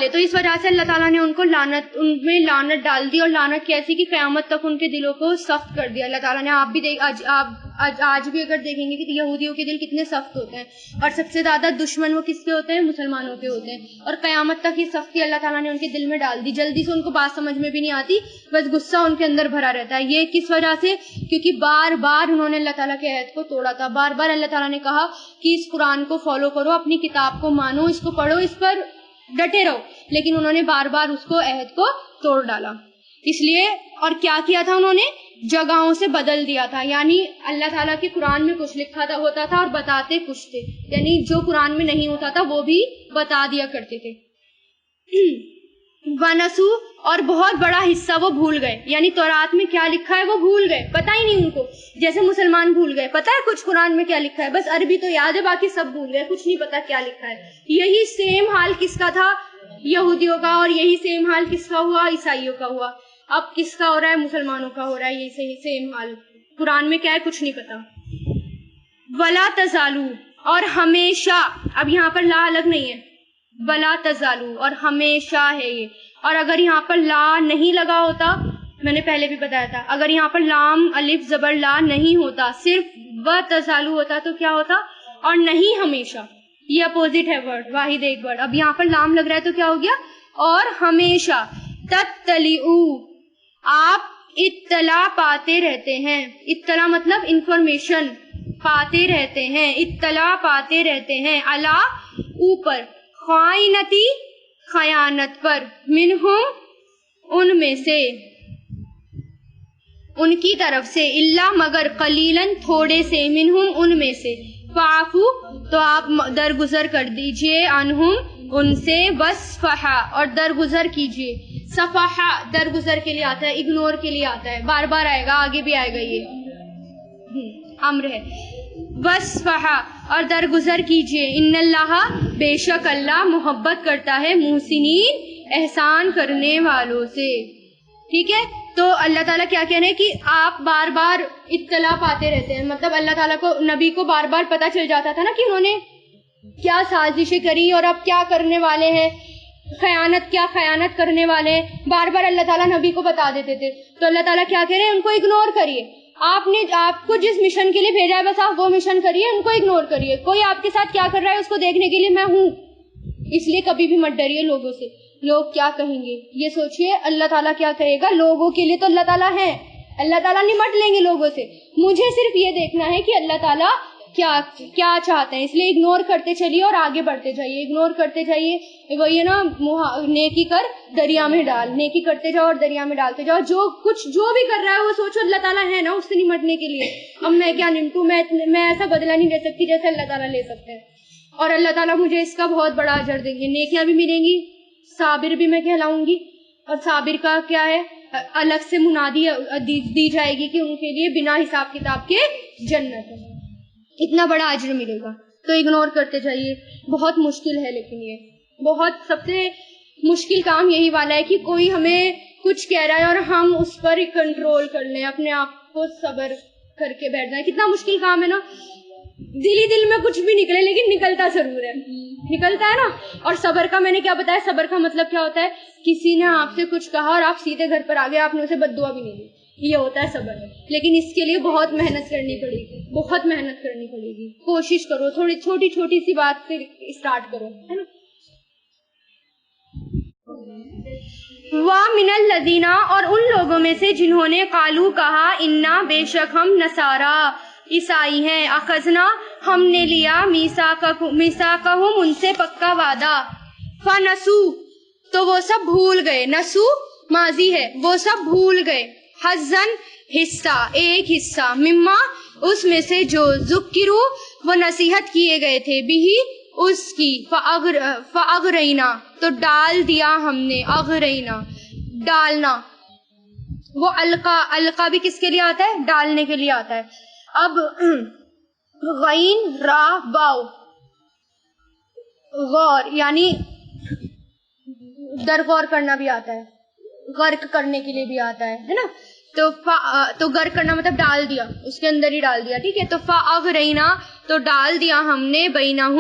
تو اس وجہ سے اللہ تعالیٰ نے ان کو ان میں لعنت ڈال دی، اور لعنت کیسی کہ قیامت تک ان کے دلوں کو سخت کر دیا اللہ تعالیٰ نے. آپ بھی آج بھی اگر دیکھیں گے کہ یہودیوں کے دل کتنے سخت ہوتے ہیں، اور سب سے زیادہ دشمن وہ کس کے ہوتے ہیں؟ مسلمانوں کے ہوتے ہیں. اور قیامت تک یہ سختی اللہ تعالیٰ نے ان کے دل میں ڈال دی، جلدی سے ان کو بات سمجھ میں بھی نہیں آتی، بس غصہ ان کے اندر بھرا رہتا ہے. یہ کس وجہ سے؟ کیونکہ بار بار انہوں نے اللہ تعالیٰ کے عہد کو توڑا تھا. بار بار اللہ تعالیٰ نے کہا کہ اس قرآن کو فالو کرو، اپنی کتاب کو مانو، اس کو پڑھو، اس پر ڈٹے رہو، لیکن انہوں نے بار بار اس کو عہد کو توڑ ڈالا. اس لیے، اور کیا کیا تھا انہوں نے؟ جگہوں سے بدل دیا تھا. یعنی اللہ تعالیٰ کے قرآن میں کچھ لکھا ہوتا تھا اور بتاتے کچھ تھے، یعنی جو قرآن میں نہیں ہوتا تھا وہ بھی بتا دیا کرتے تھے. ونسو اور بہت بڑا حصہ وہ بھول گئے، یعنی تورات میں کیا لکھا ہے وہ بھول گئے، پتہ ہی نہیں ان کو. جیسے مسلمان بھول گئے، پتہ ہے کچھ قرآن میں کیا لکھا ہے، بس عربی تو یاد ہے، باقی سب بھول گئے، کچھ نہیں پتا کیا لکھا ہے. یہی سیم حال کس کا تھا؟ یہودیوں کا. اور یہی سیم حال کس کا ہوا؟ عیسائیوں کا ہوا. اب کس کا ہو رہا ہے؟ مسلمانوں کا ہو رہا ہے. یہ سیم حال. قرآن میں کیا ہے کچھ نہیں پتا. ولا تزالو اور ہمیشہ، اب یہاں پر لا الگ نہیں ہے، ولا تزالو اور ہمیشہ ہے یہ. اور اگر یہاں پر لا نہیں لگا ہوتا، میں نے پہلے بھی بتایا تھا، اگر یہاں پر لام الف زبر لا نہیں ہوتا، صرف و تزالو ہوتا تو کیا ہوتا؟ اور نہیں ہمیشہ. یہ اپوزٹ ہے ورڈ، واحد ایک ورڈ. اب یہاں پر لام لگ رہا ہے تو کیا ہو گیا؟ اور ہمیشہ. تطلعو آپ اطلاع پاتے رہتے ہیں، اطلاع مطلب انفارمیشن پاتے رہتے ہیں، اطلاع پاتے رہتے ہیں، علا اوپر، خائنتی خیانت پر، منہم ان میں سے، ان کی طرف سے، الا مگر، قلیلاً تھوڑے سے، منہم ان میں سے، فعفو تو آپ درگزر کر دیجئے، عنہم ان سے، وصفحا اور درگزر کیجئے. صفحا درگزر کے لیے آتا ہے، اگنور کے لیے آتا ہے، بار بار آئے گا، آگے بھی آئے گا، یہ امر ہے. وصفحا اور درگزر کیجئے، ان اللہ بے شک اللہ محبت کرتا ہے محسنین احسان کرنے والوں سے. ٹھیک ہے. تو اللہ تعالیٰ کیا کہہ رہے ہیں کہ آپ بار بار اطلاع پاتے رہتے ہیں، مطلب اللہ تعالیٰ کو، نبی کو بار بار پتا چل جاتا تھا نا کہ انہوں نے کیا سازشیں کری اور اب کیا کرنے والے ہیں، کیا خیانت کرنے والے ہیں. بار بار اللہ تعالیٰ نبی کو بتا دیتے تھے. تو اللہ تعالیٰ کیا کہہ رہے ہیں؟ ان کو اگنور کریے. آپ نے آپ کو جس مشن کے لیے بھیجا ہے بس آپ وہ مشن کریے، ان کو اگنور کریے. کوئی آپ کے ساتھ کیا کر رہا ہے اس کو دیکھنے کے لیے میں ہوں، اس لیے کبھی بھی مت ڈریے لوگوں سے، لوگ کیا کہیں گے یہ سوچیے، اللہ تعالیٰ کیا کہے گا، لوگوں کے لیے تو اللہ تعالیٰ ہے، اللہ تعالیٰ نمٹ لیں گے لوگوں سے، مجھے صرف یہ دیکھنا ہے کہ اللہ تعالیٰ کیا چاہتے ہیں، اس لیے اگنور کرتے چلیے اور آگے بڑھتے جائیے، اگنور کرتے جائیے، وہی ہے نا نیکی کر دریا میں ڈال، نیکی کرتے جاؤ اور دریا میں ڈالتے جاؤ، جو بھی کر رہا ہے وہ سوچو اللہ تعالیٰ ہے نا اس سے نمٹنے کے لیے، اب میں کیا نمٹوں، میں ایسا بدلہ نہیں لے سکتی جیسے اللہ تعالیٰ لے سکتے ہیں، اور اللہ تعالیٰ مجھے اس کا بہت بڑا اجر دیں گے، نیکیاں بھی ملیں گی، صابر بھی میں کہلاؤں گی، اور صابر کا کیا ہے الگ سے منادی دی جائے گی کہ ان کے لیے بنا حساب کتاب کے جنت ہے، اتنا بڑا اجر ملے گا، تو اگنور کرتے جائیے، بہت مشکل ہے، لیکن یہ بہت سب سے مشکل کام یہی والا ہے کہ کوئی ہمیں کچھ کہہ رہا ہے اور ہم اس پر کنٹرول کر لیں، اپنے آپ کو صبر کر کے بیٹھ جائیں، کتنا مشکل کام ہے نا، دل میں کچھ بھی نکلے لیکن نکلتا ضرور ہے، نکلتا ہے نا، اور صبر کا میں نے کیا بتایا، صبر کا مطلب کیا ہوتا ہے، کسی نے آپ سے کچھ کہا اور آپ سیدھے گھر پر آ گئے، آپ نے اسے بد دعا بھی نہیں دی، یہ ہوتا ہے صبر، لیکن اس کے لیے بہت محنت کرنی پڑے گی، بہت محنت کرنی پڑے گی، کوشش کرو، تھوڑی چھوٹی چھوٹی سی بات سے اسٹارٹ کرو، ہے نا۔ وَمِنَ الَّذِينَ، اور ان لوگوں میں سے جنہوں نے قالو کہا، انا بے شک ہم نصارا عیسائی ہیں، اخذنا ہم نے لیا میثاقہم ان سے پکا وعدہ، فنسو تو وہ سب بھول گئے، نسو ماضی ہے، وہ سب بھول گئے، حظن حصہ، ایک حصہ، مما اس میں سے جو ذکرو وہ نصیحت کیے گئے تھے، بھی اس کی، فاغرینا تو ڈال دیا ہم نے، اغرینا ڈالنا، وہ القا بھی کس کے لیے آتا ہے، ڈالنے کے لیے آتا ہے۔ اب غین را باؤ، غور یعنی درغور کرنا بھی آتا ہے، غرق کرنے کے لیے بھی آتا ہے نا، تو غرق کرنا مطلب ڈال دیا، اس کے اندر ہی ڈال دیا، ٹھیک ہے، تو فاغرینا تو ڈال دیا ہم نے، بینہم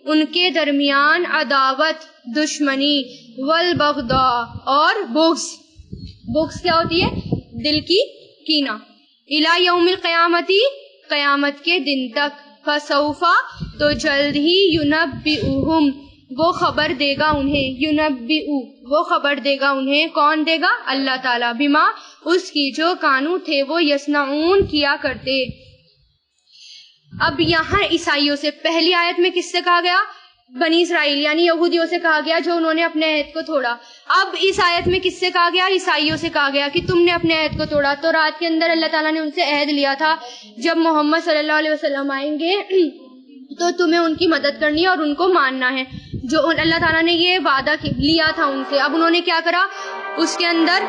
ان کے درمیان، عداوت دشمنی، والبغضاء اور بغض کیا ہوتی ہے، دل کی کینہ، الی یوم القیامتی قیامت کے دن تک، فسوفا تو جلد ہی، ینبئہم وہ خبر دے گا انہیں، ینبئو وہ خبر دے گا انہیں، کون دے گا، اللہ تعالیٰ، بما اس کی جو کانو تھے وہ یصنعون کیا کرتے۔ اب یہاں عیسائیوں سے پہلی آیت میں کس سے کہا گیا، بنی اسرائیل یعنی یہودیوں سے کہا گیا جو انہوں نے اپنے عہد کو توڑا، اب اس آیت میں کس سے کہا گیا، عیسائیوں سے کہا گیا کہ تم نے اپنے عہد کو توڑا، تو رات کے اندر اللہ تعالیٰ نے ان سے عہد لیا تھا جب محمد صلی اللہ علیہ وسلم آئیں گے تو تمہیں ان کی مدد کرنی ہے اور ان کو ماننا ہے، جو اللہ تعالیٰ نے یہ وعدہ لیا تھا ان سے، اب انہوں نے کیا کرا، اس کے اندر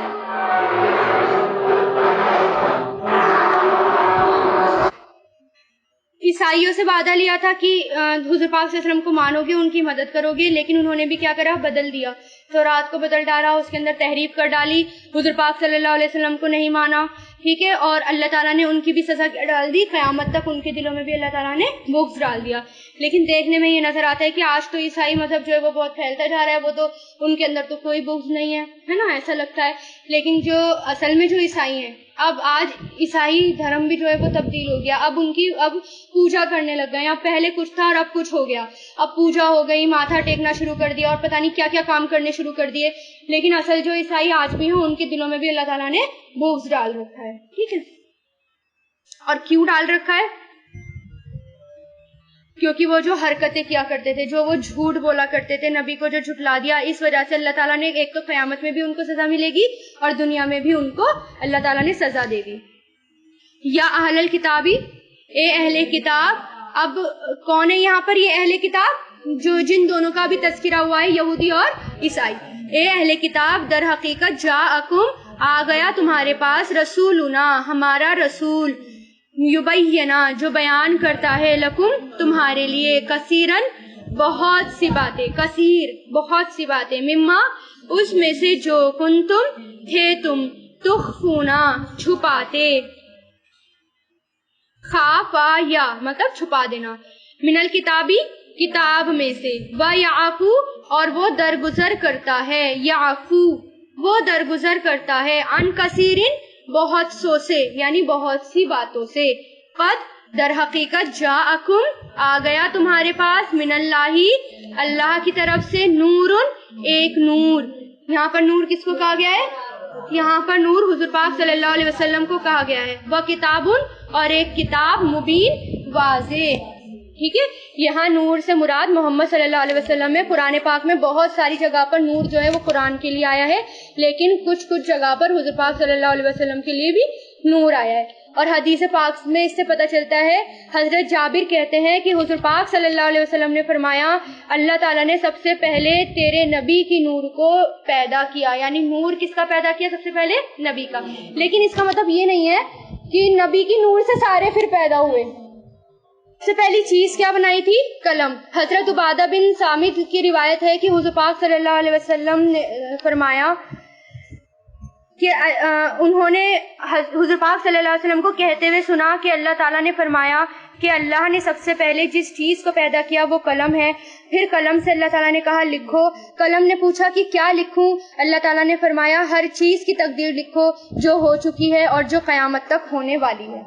عیسائیوں سے وعدہ لیا تھا کہ حضور پاک صلی اللہ علیہ وسلم کو مانو گے، ان کی مدد کرو گے، لیکن انہوں نے بھی کیا کرا، بدل دیا، تورات کو بدل ڈالا، اس کے اندر تحریف کر ڈالی، حضور پاک صلی اللہ علیہ وسلم کو نہیں مانا، ٹھیک ہے، اور اللہ تعالیٰ نے ان کی بھی سزا ڈال دی، قیامت تک ان کے دلوں میں بھی اللہ تعالیٰ نے بغض ڈال دیا۔ لیکن دیکھنے میں یہ نظر آتا ہے کہ آج تو عیسائی مذہب جو ہے وہ بہت پھیلتا جا رہا ہے، وہ تو ان کے اندر تو کوئی بغض نہیں ہے نا، ایسا لگتا ہے، لیکن جو اصل میں جو عیسائی ہیں، اب آج عیسائی دھرم بھی جو ہے وہ تبدیل ہو گیا، اب پوجا کرنے لگ گئے، اب پہلے کچھ تھا اور اب کچھ ہو گیا، اب پوجا ہو گئی، ماتھا ٹیکنا شروع کر دیا اور پتہ نہیں کیا کیا کام کرنے شروع کر دیے، لیکن اصل جو عیسائی آج بھی ہیں ان کے دلوں میں بھی اللہ تعالیٰ نے بغض ڈال رکھا ہے، ٹھیک ہے، اور کیوں ڈال رکھا ہے، کیونکہ وہ جو حرکتیں کیا کرتے تھے، جو وہ جھوٹ بولا کرتے تھے، نبی کو جو جھٹلا دیا، اس وجہ سے اللہ تعالیٰ نے ایک تو قیامت میں بھی ان کو سزا ملے گی اور دنیا میں بھی ان کو اللہ تعالیٰ نے سزا دے دی۔ یا اہل الکتابی، اے اہل کتاب، اب کون ہے یہاں پر یہ اہل کتاب، جو جن دونوں کا بھی تذکرہ ہوا ہے، یہودی اور عیسائی، اے اہل کتاب در حقیقت جاءکم آ گیا تمہارے پاس، رسولنا ہمارا رسول، یبینہ جو بیان کرتا ہے، لکم تمہارے لیے، کثیرن بہت سی باتیں، کثیر بہت سی باتیں، مما اس میں سے جو کنتم تھے تم، تخفونا چھپاتے، خافا یا مطلب چھپا دینا، من الکتابی کتاب میں سے، وَيَعْفُو اور وہ درگزر کرتا ہے، یعفو وہ درگزر کرتا ہے، عن کثیرن بہت سو سے یعنی بہت سی باتوں سے، قد در حقیقت جاءکم آ گیا تمہارے پاس، من اللہ اللہ کی طرف سے نورن ایک نور. یہاں پر نور کس کو کہا گیا ہے؟ یہاں پر نور حضور پاک صلی اللہ علیہ وسلم کو کہا گیا ہے. وہ کتابن اور ایک کتاب مبین واضح. ٹھیک ہے, یہاں نور سے مراد محمد صلی اللہ علیہ وسلم ہے. قرآن پاک میں بہت ساری جگہ پر نور جو ہے وہ قرآن کے لیے آیا ہے, لیکن کچھ جگہ پر حضور پاک صلی اللہ علیہ وسلم کے لیے بھی نور آیا ہے. اور حدیث پاک میں اس سے پتہ چلتا ہے, حضرت جابر کہتے ہیں کہ حضور پاک صلی اللہ علیہ وسلم نے فرمایا اللہ تعالیٰ نے سب سے پہلے تیرے نبی کی نور کو پیدا کیا. یعنی نور کس کا پیدا کیا؟ سب سے پہلے نبی کا. لیکن اس کا مطلب یہ نہیں ہے کہ نبی کی نور سے سارے پھر پیدا ہوئے. سے پہلی چیز کیا بنائی تھی؟ قلم. حضرت عبادہ بن صامت کی روایت ہے کہ حضور پاک صلی اللہ علیہ وسلم نے فرمایا کہ انہوں نے حضور پاک صلی اللہ علیہ وسلم کو کہتے ہوئے سنا کہ اللہ تعالیٰ نے فرمایا کہ اللہ نے سب سے پہلے جس چیز کو پیدا کیا وہ قلم ہے. پھر قلم سے اللہ تعالیٰ نے کہا لکھو. قلم نے پوچھا کہ کیا لکھوں؟ اللہ تعالیٰ نے فرمایا ہر چیز کی تقدیر لکھو جو ہو چکی ہے اور جو قیامت تک ہونے والی ہے.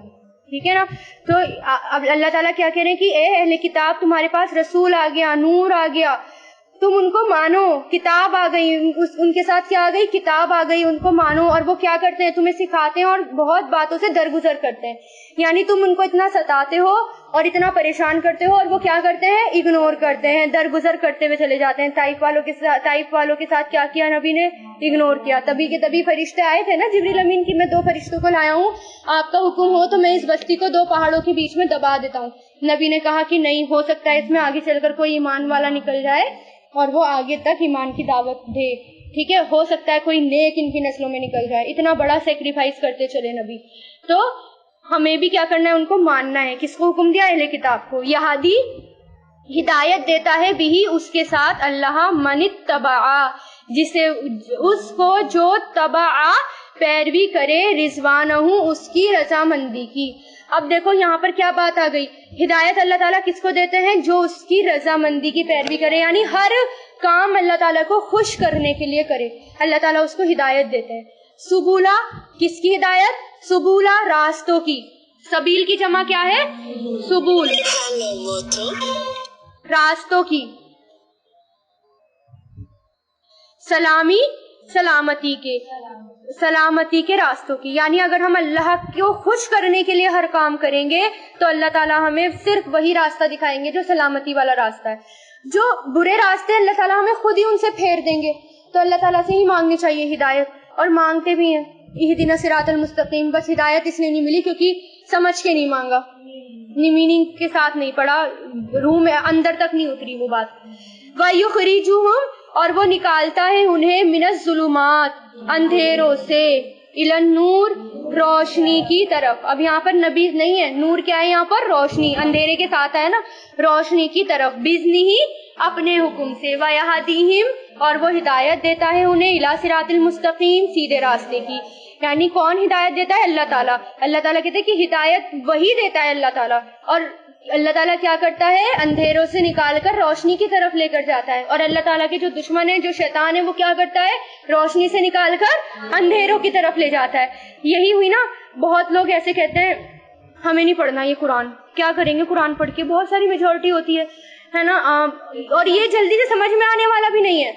ٹھیک ہے نا. تو اب اللہ تعالیٰ کیا کہہ رہے ہیں کہ اے اہل کتاب تمہارے پاس رسول آ گیا, نور آ گیا, تم ان کو مانو. کتاب آ گئی, ان کے ساتھ کیا آ گئی؟ کتاب آ گئی, ان کو مانو. اور وہ کیا کرتے ہیں؟ تمہیں سکھاتے ہیں اور بہت باتوں سے درگزر کرتے ہیں. یعنی تم ان کو اتنا ستاتے ہو اور اتنا پریشان کرتے ہو اور وہ کیا کرتے ہیں؟ اگنور کرتے ہیں, درگزر کرتے ہوئے چلے جاتے ہیں. طائف والوں کے ساتھ کیا کیا نبی نے؟ اگنور کیا. تبھی کے تبھی فرشتے آئے تھے نا جبریل امین کی میں 2 فرشتوں کو لایا ہوں, آپ کا حکم ہو تو میں اس بستی کو 2 پہاڑوں کے بیچ میں دبا دیتا ہوں. نبی نے کہا کہ نہیں, ہو سکتا ہے اس میں آگے چل کر کوئی ایمان والا نکل جائے اور وہ آگے تک ایمان کی دعوت دے. ٹھیک ہے, ہو سکتا ہے کوئی نیک ان کی نسلوں میں نکل جائے. اتنا بڑا سیکریفائس کرتے چلے نبی. تو ہمیں بھی کیا کرنا ہے؟ ان کو ماننا ہے. کس کو حکم دیا؟ اہل کتاب کو. یہادی ہدایت دیتا ہے بھی اس کے ساتھ اللہ من اتبع, جسے اس کو جو تبع پیروی کرے, رضوانہ اس کی رضامندی کی. اب دیکھو یہاں پر کیا بات آ گئی. ہدایت اللہ تعالیٰ کس کو دیتے ہیں؟ جو اس کی رضامندی کی پیروی کرے. یعنی ہر کام اللہ تعالیٰ کو خوش کرنے کے لیے کرے, اللہ تعالیٰ اس کو ہدایت دیتے ہیں. سبولا کس کی ہدایت؟ سبولا راستوں کی. سبیل کی جمع کیا ہے؟ سبول. راستوں کی. سلامی سلامتی کے راستوں کی. یعنی اگر ہم اللہ کو خوش کرنے کے لیے ہر کام کریں گے تو اللہ تعالیٰ ہمیں صرف وہی راستہ دکھائیں گے جو سلامتی والا راستہ ہے. جو برے راستے اللہ تعالیٰ ہمیں خود ہی ان سے پھیر دیں گے. تو اللہ تعالیٰ سے ہی مانگنی چاہیے ہدایت, اور مانگتے بھی ہیں. اہدنا صراط المستقیم. بس ہدایت اس لیے نہیں ملی کیونکہ سمجھ کے نہیں مانگا, میننگ کے ساتھ نہیں پڑھا, روح میں اندر تک نہیں اتری وہ بات. وَيُخْرِجُهُمْ اور وہ نکالتا ہے انہیں من الظلمات اندھیروں سے, الی النور روشنی کی طرف. اب یہاں پر نبی نہیں ہے, نور کیا ہے یہاں پر؟ روشنی. اندھیرے کے ساتھ ہے نا, روشنی کی طرف. بِإِذْنِهِ اپنے حکم سے. وَيَهْدِيهِمْ اور وہ ہدایت دیتا ہے انہیں الی صراط المستقیم سیدھے راستے کی. یعنی کون ہدایت دیتا ہے؟ اللہ تعالیٰ. اللہ تعالیٰ کہتے ہیں کہ ہدایت وہی دیتا ہے اللہ تعالیٰ, اور اللہ تعالیٰ کیا کرتا ہے؟ اندھیروں سے نکال کر روشنی کی طرف لے کر جاتا ہے. اور اللہ تعالیٰ کے جو دشمن ہے, جو شیطان ہے, وہ کیا کرتا ہے؟ روشنی سے نکال کر اندھیروں کی طرف لے جاتا ہے. یہی ہوئی نا. بہت لوگ ایسے کہتے ہیں ہمیں نہیں پڑھنا یہ قرآن, کیا کریں گے قرآن پڑھ کے؟ بہت ساری میجورٹی ہوتی ہے نا, اور یہ جلدی سے سمجھ میں آنے والا بھی نہیں ہے.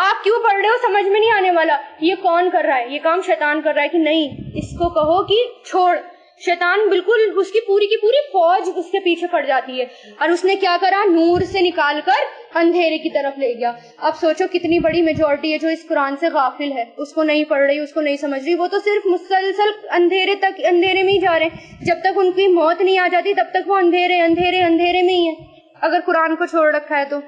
آپ کیوں پڑھ رہے ہو؟ سمجھ میں نہیں آنے والا. یہ کون کر رہا ہے؟ یہ کام شیطان کر رہا ہے. کہ نہیں, اس کو کہو کہ چھوڑ. شیطان بالکل اس کی پوری فوج اس کے پیچھے پڑ جاتی ہے, اور اس نے کیا کرا؟ نور سے نکال کر اندھیرے کی طرف لے گیا. اب سوچو کتنی بڑی میجورٹی ہے جو اس قرآن سے غافل ہے, اس کو نہیں پڑھ رہی, اس کو نہیں سمجھ رہی. وہ تو صرف مسلسل اندھیرے میں ہی جا رہے ہیں. جب تک ان کی موت نہیں آ جاتی تب تک وہ اندھیرے میں ہی ہے, اگر قرآن کو چھوڑ رکھا ہے تو.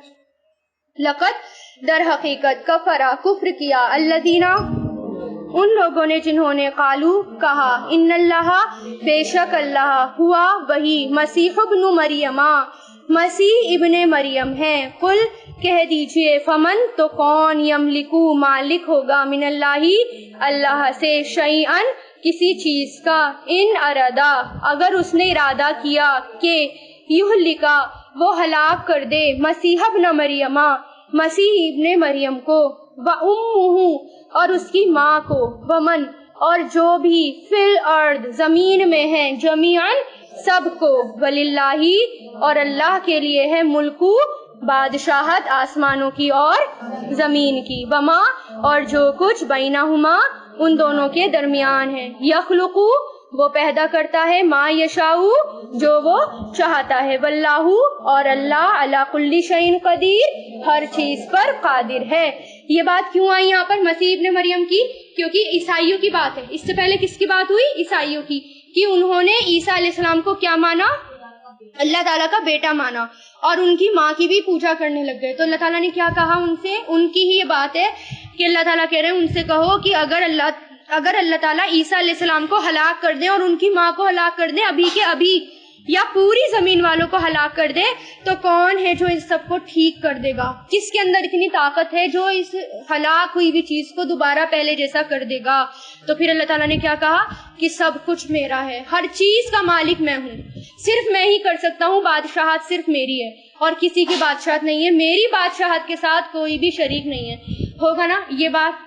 لقد در حقیقت کفرا کفر کیا الذین ان لوگوں نے جنہوں نے قالو کہا ان اللہ بے شک اللہ ہوا وہی مسیح ابن مریم مسیح ابن مریم ہے. قل کہہ دیجئے فمن تو کون یملکو مالک ہوگا من اللہ اللہ سے شیئن کسی چیز کا ان ارادہ اگر اس نے ارادہ کیا کہ یہلکا وہ ہلاک کر دے مسیح ابن مریم مسیح ابن مریم کو وَأُمُّهُ اور اس کی ماں کو ومن اور جو بھی فی الارض زمین میں ہیں جمیعاً سب کو وللہ اور اللہ کے لیے ہے ملکو بادشاہت آسمانوں کی اور زمین کی، وما اور جو کچھ بینہما ان دونوں کے درمیان ہے، یخلقو وہ پیدا کرتا ہے، ما یشاء جو وہ چاہتا ہے، واللہ اور اللہ علی کل شیء قدیر ہر چیز پر قادر ہے۔ یہ بات کیوں آئی یہاں پر مسیح ابن مریم کی؟ کیونکہ عیسائیوں کی بات ہے۔ اس سے پہلے کس کی بات ہوئی؟ عیسائیوں کی، کہ انہوں نے عیسیٰ علیہ السلام کو کیا مانا؟ اللہ تعالیٰ کا بیٹا مانا، اور ان کی ماں کی بھی پوجا کرنے لگ گئے۔ تو اللہ تعالیٰ نے کیا کہا ان سے؟ ان کی ہی یہ بات ہے کہ اللہ تعالیٰ کہہ رہے ہیں ان سے کہو کہ اگر اللہ تعالیٰ عیسیٰ علیہ السلام کو ہلاک کر دیں اور ان کی ماں کو ہلاک کر دیں ابھی کے ابھی، یا پوری زمین والوں کو ہلاک کر دے، تو کون ہے جو اس سب کو ٹھیک کر دے گا؟ کس کے اندر اتنی طاقت ہے جو اس ہلاک ہوئی ہوئی چیز کو دوبارہ پہلے جیسا کر دے گا؟ تو پھر اللہ تعالیٰ نے کیا کہا کہ سب کچھ میرا ہے، ہر چیز کا مالک میں ہوں، صرف میں ہی کر سکتا ہوں، بادشاہت صرف میری ہے اور کسی کی بادشاہت نہیں ہے، میری بادشاہت کے ساتھ کوئی بھی شریک نہیں ہے۔ ہوگا نا یہ بات؟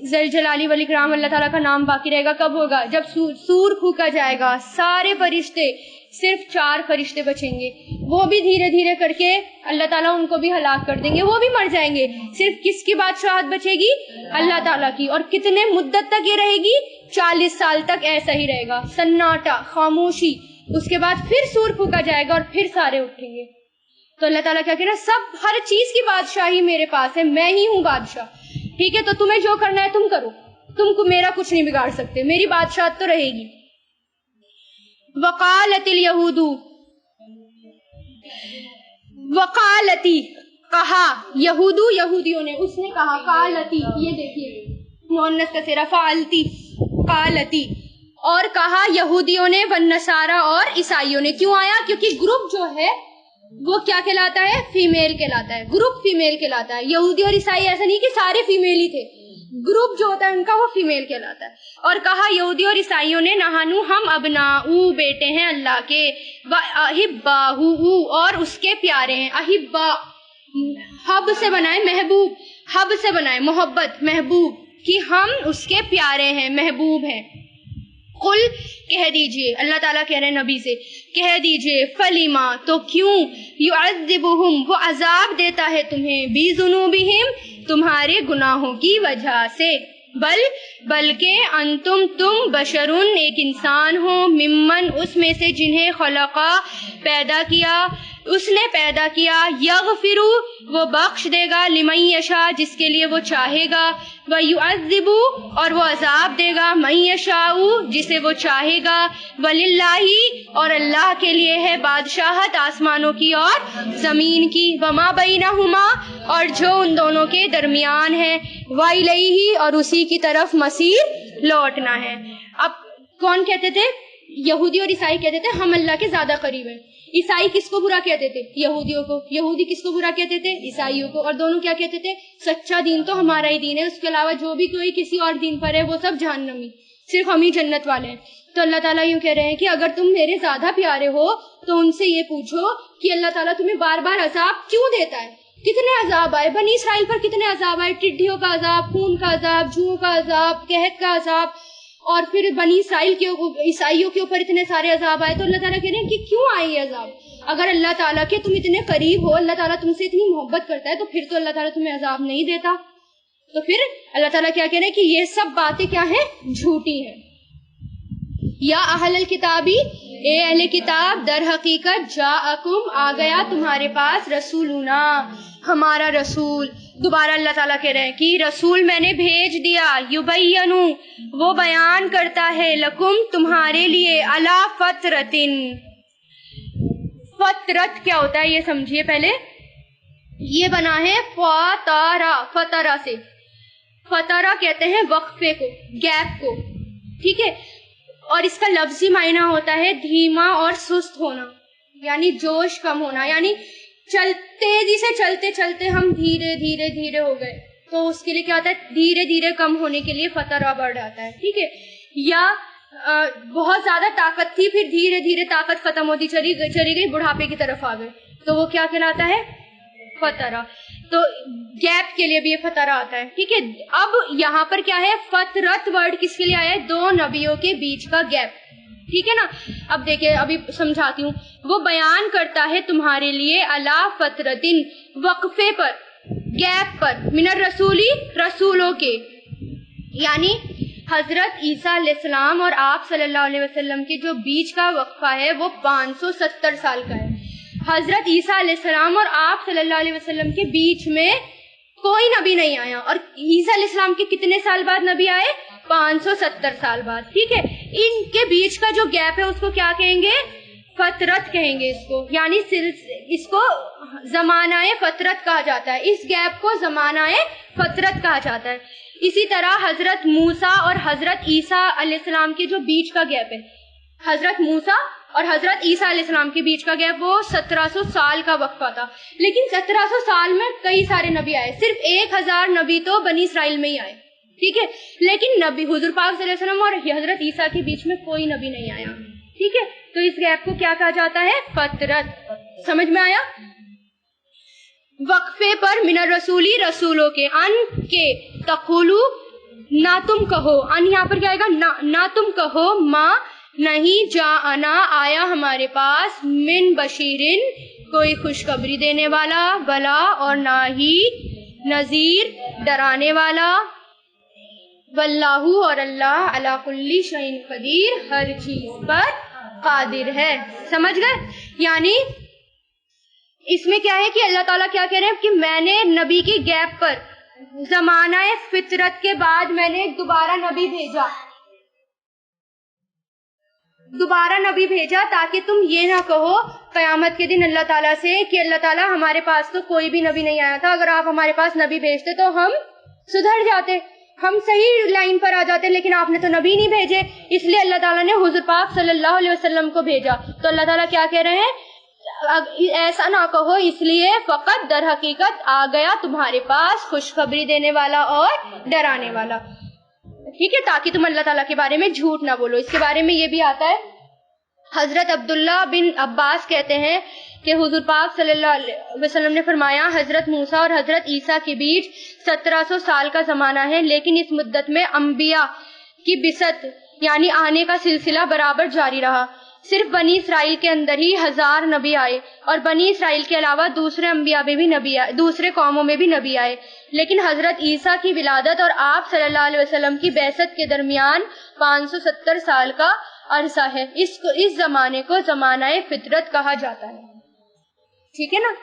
ذل جلالی والاکرام اللہ تعالیٰ کا نام باقی رہے گا کب ہوگا؟ جب سور پھونکا جائے گا، سارے فرشتے، صرف 4 فرشتے بچیں گے، وہ بھی دھیرے دھیرے کر کے اللہ تعالیٰ ان کو بھی ہلاک کر دیں گے، وہ بھی مر جائیں گے، صرف کس کی بادشاہت بچے گی؟ اللہ تعالیٰ کی۔ اور کتنے مدت تک یہ رہے گی؟ 40 سال تک ایسا ہی رہے گا، سناٹا، خاموشی۔ اس کے بعد پھر سور پھونکا جائے گا اور پھر سارے اٹھیں گے۔ تو اللہ تعالیٰ کیا کہہ رہا ہے؟ سب ہر چیز کی بادشاہی میرے پاس ہے، میں ہی ہوں بادشاہ، ٹھیک ہے؟ تو تمہیں جو کرنا ہے تم کرو، تم کو میرا کچھ نہیں بگاڑ سکتے، میری بادشاہت تو رہے گی۔ وقالت الیہود، وقالتی کہا، یہودو یہودیوں نے، اس نے کہا، قالتی یہ دیکھیے مؤنث کا صیغہ، فعلتی، قالتی اور کہا یہودیوں نے، والنصارى اور عیسائیوں نے۔ کیوں آیا؟ کیونکہ گروپ جو ہے وہ کیا کہلاتا ہے؟ فیمیل کہلاتا ہے، گروپ فیمیل کہلاتا ہے۔ یہودی اور عیسائی ایسا نہیں کہ سارے فیمیل ہی تھے، گروپ جو ہوتا ہے ان کا وہ فیمیل کہلاتا ہے۔ اور کہا یہودی اور عیسائیوں نے، نحنو ہم ابناؤ بیٹے ہیں اللہ کے، واحباؤہ اور اس کے پیارے ہیں۔ احبا حب سے بنائے محبوب، حب سے بنائے محبت، محبوب، کہ ہم اس کے پیارے ہیں، محبوب ہیں۔ قل کہہ دیجئے، اللہ تعالیٰ کہہ رہے ہیں نبی سے، کہہ دیجئے، فلیما تو کیوں، یعذبہم وہ عذاب دیتا ہے تمہیں، بذنوبہم تمہارے گناہوں کی وجہ سے، بلکہ انتم تم بشرن ایک انسان ہو، ممن اس میں سے جنہیں خلقا پیدا کیا، اس نے پیدا کیا، یغفرو وہ بخش دے گا، لمن یشاء جس کے لیے وہ چاہے گا، ویعذب اور وہ عذاب دے گا، من یشاء جسے وہ چاہے گا، وللہ اور اللہ کے لیے ہے بادشاہت آسمانوں کی اور زمین کی، وما بینہما اور جو ان دونوں کے درمیان ہے، وإلیہ اور اسی کی طرف مصیر لوٹنا ہے۔ اب کون کہتے تھے؟ یہودی اور عیسائی کہتے تھے ہم اللہ کے زیادہ قریب ہیں۔ عیسائی کس کو برا کہتے تھے؟ یہودیوں کو۔ یہودی کس کو برا کہتے تھے؟ عیسائیوں کو۔ اور دونوں کیا کہتے تھے؟ سچا دین تو ہمارا ہی دین ہے، اس کے علاوہ جو بھی کوئی کسی اور دین پر ہے وہ سب جہنمی، صرف ہم ہی جنت والے ہیں۔ تو اللہ تعالیٰ یوں کہہ رہے ہیں کہ اگر تم میرے زیادہ پیارے ہو تو ان سے یہ پوچھو کہ اللہ تعالیٰ تمہیں بار بار عذاب کیوں دیتا ہے؟ کتنے عذاب آئے بنی اسرائیل پر، کتنے عذاب آئے، ٹڈیوں کا عذاب، خون کا عذاب، جوؤں کا عذاب، قحط کا عذاب، اور پھر بنی اسرائیل کے عیسائیوں کے اوپر اتنے سارے عذاب آئے۔ تو اللہ تعالیٰ کہہ رہے ہیں کہ کیوں آئے یہ عذاب؟ اگر اللہ تعالیٰ کے تم اتنے قریب ہو، اللہ تعالیٰ تم سے اتنی محبت کرتا ہے، تو پھر تو اللہ تعالیٰ تمہیں عذاب نہیں دیتا۔ تو پھر اللہ تعالیٰ کیا کہہ رہے ہیں کہ یہ سب باتیں کیا ہیں؟ جھوٹی ہیں۔ یا اہل الکتابی اے اہل کتاب، در حقیقت جاءکم آ گیا تمہارے پاس رسولنا ہمارا رسول۔ دوبارہ اللہ تعالیٰ کہہ رہے ہیں کہ رسول میں نے بھیج دیا، یبینو وہ بیان کرتا ہے، لکم تمہارے لیے، علی فترتن، فترت کیا ہوتا ہے یہ سمجھیے پہلے، یہ بنا ہے فترہ، فترہ سے، فترہ کہتے ہیں وقفے کو، گیپ کو، ٹھیک ہے؟ اور اس کا لفظی معنی ہوتا ہے دھیما اور سست ہونا، یعنی جوش کم ہونا، یعنی تیزی سے چلتے چلتے ہم دھیرے دھیرے دھیرے ہو گئے، تو اس کے لیے کیا ہوتا ہے؟ دھیرے دھیرے کم ہونے کے لیے فترہ بڑھ جاتا ہے، ٹھیک ہے؟ یا بہت زیادہ طاقت تھی، پھر دھیرے دھیرے طاقت ختم ہوتی چلی گئی، بڑھاپے کی طرف آ گئے، تو وہ کیا کہلاتا ہے؟ فترہ۔ تو گیپ کے لیے بھی یہ فترہ آتا ہے، ٹھیک ہے؟ اب یہاں پر کیا ہے؟ فترت ورڈ کس کے لیے آیا ہے؟ دو نبیوں کے بیچ کا گیپ، ٹھیک ہے نا. اب دیکھیں ابھی سمجھاتی ہوں. وہ بیان کرتا ہے تمہارے لیے علی فترتن وقفے پر, گیپ پر, من الرسولی رسولوں کے, یعنی حضرت عیسیٰ علیہ السلام اور آپ صلی اللہ علیہ وسلم کے جو بیچ کا وقفہ ہے وہ 570 سال کا ہے. حضرت عیسیٰ علیہ السلام اور آپ صلی اللہ علیہ وسلم کے بیچ میں کوئی نبی نہیں آیا, اور عیسیٰ علیہ السلام کے کتنے سال بعد نبی آئے؟ 570 سال بعد. ٹھیک ہے, ان کے بیچ کا جو گیپ ہے اس کو کیا کہیں گے؟ فترت کہیں گے اس کو, یعنی اس کو زمانہ فترت کہا جاتا ہے. اس گیپ کو زمانہ فترت کہا جاتا ہے. اسی طرح حضرت موسیٰ اور حضرت عیسیٰ علیہ السلام کے جو بیچ کا گیپ ہے, حضرت موسیٰ اور حضرت عیسیٰ علیہ السلام کے بیچ کا گیپ وہ 1700 سال کا وقفہ تھا. لیکن 1700 سال میں کئی سارے نبی آئے, صرف 1000 نبی تو بنی اسرائیل میں ہی آئے. ٹھیک ہے, لیکن نبی حضور پاک صلی اللہ علیہ وسلم اور حضرت عیسیٰ کے بیچ میں کوئی نبی نہیں آیا. ٹھیک ہے, تو اس گیپ کو کیا کہا جاتا ہے؟ فترت. سمجھ میں آیا؟ وقفے پر من الرسولی رسولوں کے, ان کے, تقولو نہ تم کہو, ان یہاں پر کیا آئے گا؟ نہ تم کہو, ماں نہیں, جاءنا آیا ہمارے پاس, من بشیرن کوئی خوشخبری دینے والا, بلا اور نہ ہی نذیر ڈرانے والا, واللہ اور اللہ علی کل شیء قدیر ہر چیز پر قادر ہے. سمجھ گئے؟ یعنی اس میں کیا ہے کہ اللہ تعالیٰ کیا کہہ رہے ہیں کہ میں نے نبی کی گیپ پر زمانہ فطرت کے بعد میں نے دوبارہ نبی بھیجا تاکہ تم یہ نہ کہو قیامت کے دن اللہ تعالیٰ سے کہ اللہ تعالیٰ ہمارے پاس تو کوئی بھی نبی نہیں آیا تھا, اگر آپ ہمارے پاس نبی بھیجتے تو ہم سدھر جاتے, ہم صحیح لائن پر آ جاتے, لیکن آپ نے تو نبی نہیں بھیجے, اس لیے اللہ تعالیٰ نے حضور پاک صلی اللہ علیہ وسلم کو بھیجا. تو اللہ تعالیٰ کیا کہہ رہے ہیں؟ ایسا نہ کہو, اس لیے فقط در حقیقت آ گیا تمہارے پاس خوشخبری دینے والا اور ڈرانے والا. ٹھیک ہے, تاکہ تم اللہ تعالیٰ کے بارے میں جھوٹ نہ بولو. اس کے بارے میں یہ بھی آتا ہے, حضرت عبداللہ بن عباس کہتے ہیں کہ حضور پاک صلی اللہ علیہ وسلم نے فرمایا حضرت موسیٰ اور حضرت عیسیٰ کے بیچ 1700 سال کا زمانہ ہے, لیکن اس مدت میں انبیاء کی بعثت یعنی آنے کا سلسلہ برابر جاری رہا. صرف بنی اسرائیل کے اندر ہی 1000 نبی آئے, اور بنی اسرائیل کے علاوہ دوسرے انبیاء میں بھی نبی آئے, دوسرے قوموں میں بھی نبی آئے. لیکن حضرت عیسیٰ کی ولادت اور آپ صلی اللہ علیہ وسلم کی بعثت کے درمیان 570 سال کا عرصہ ہے. اس زمانے کو زمانہ فطرت کہا جاتا ہے. ٹھیک ہے نا.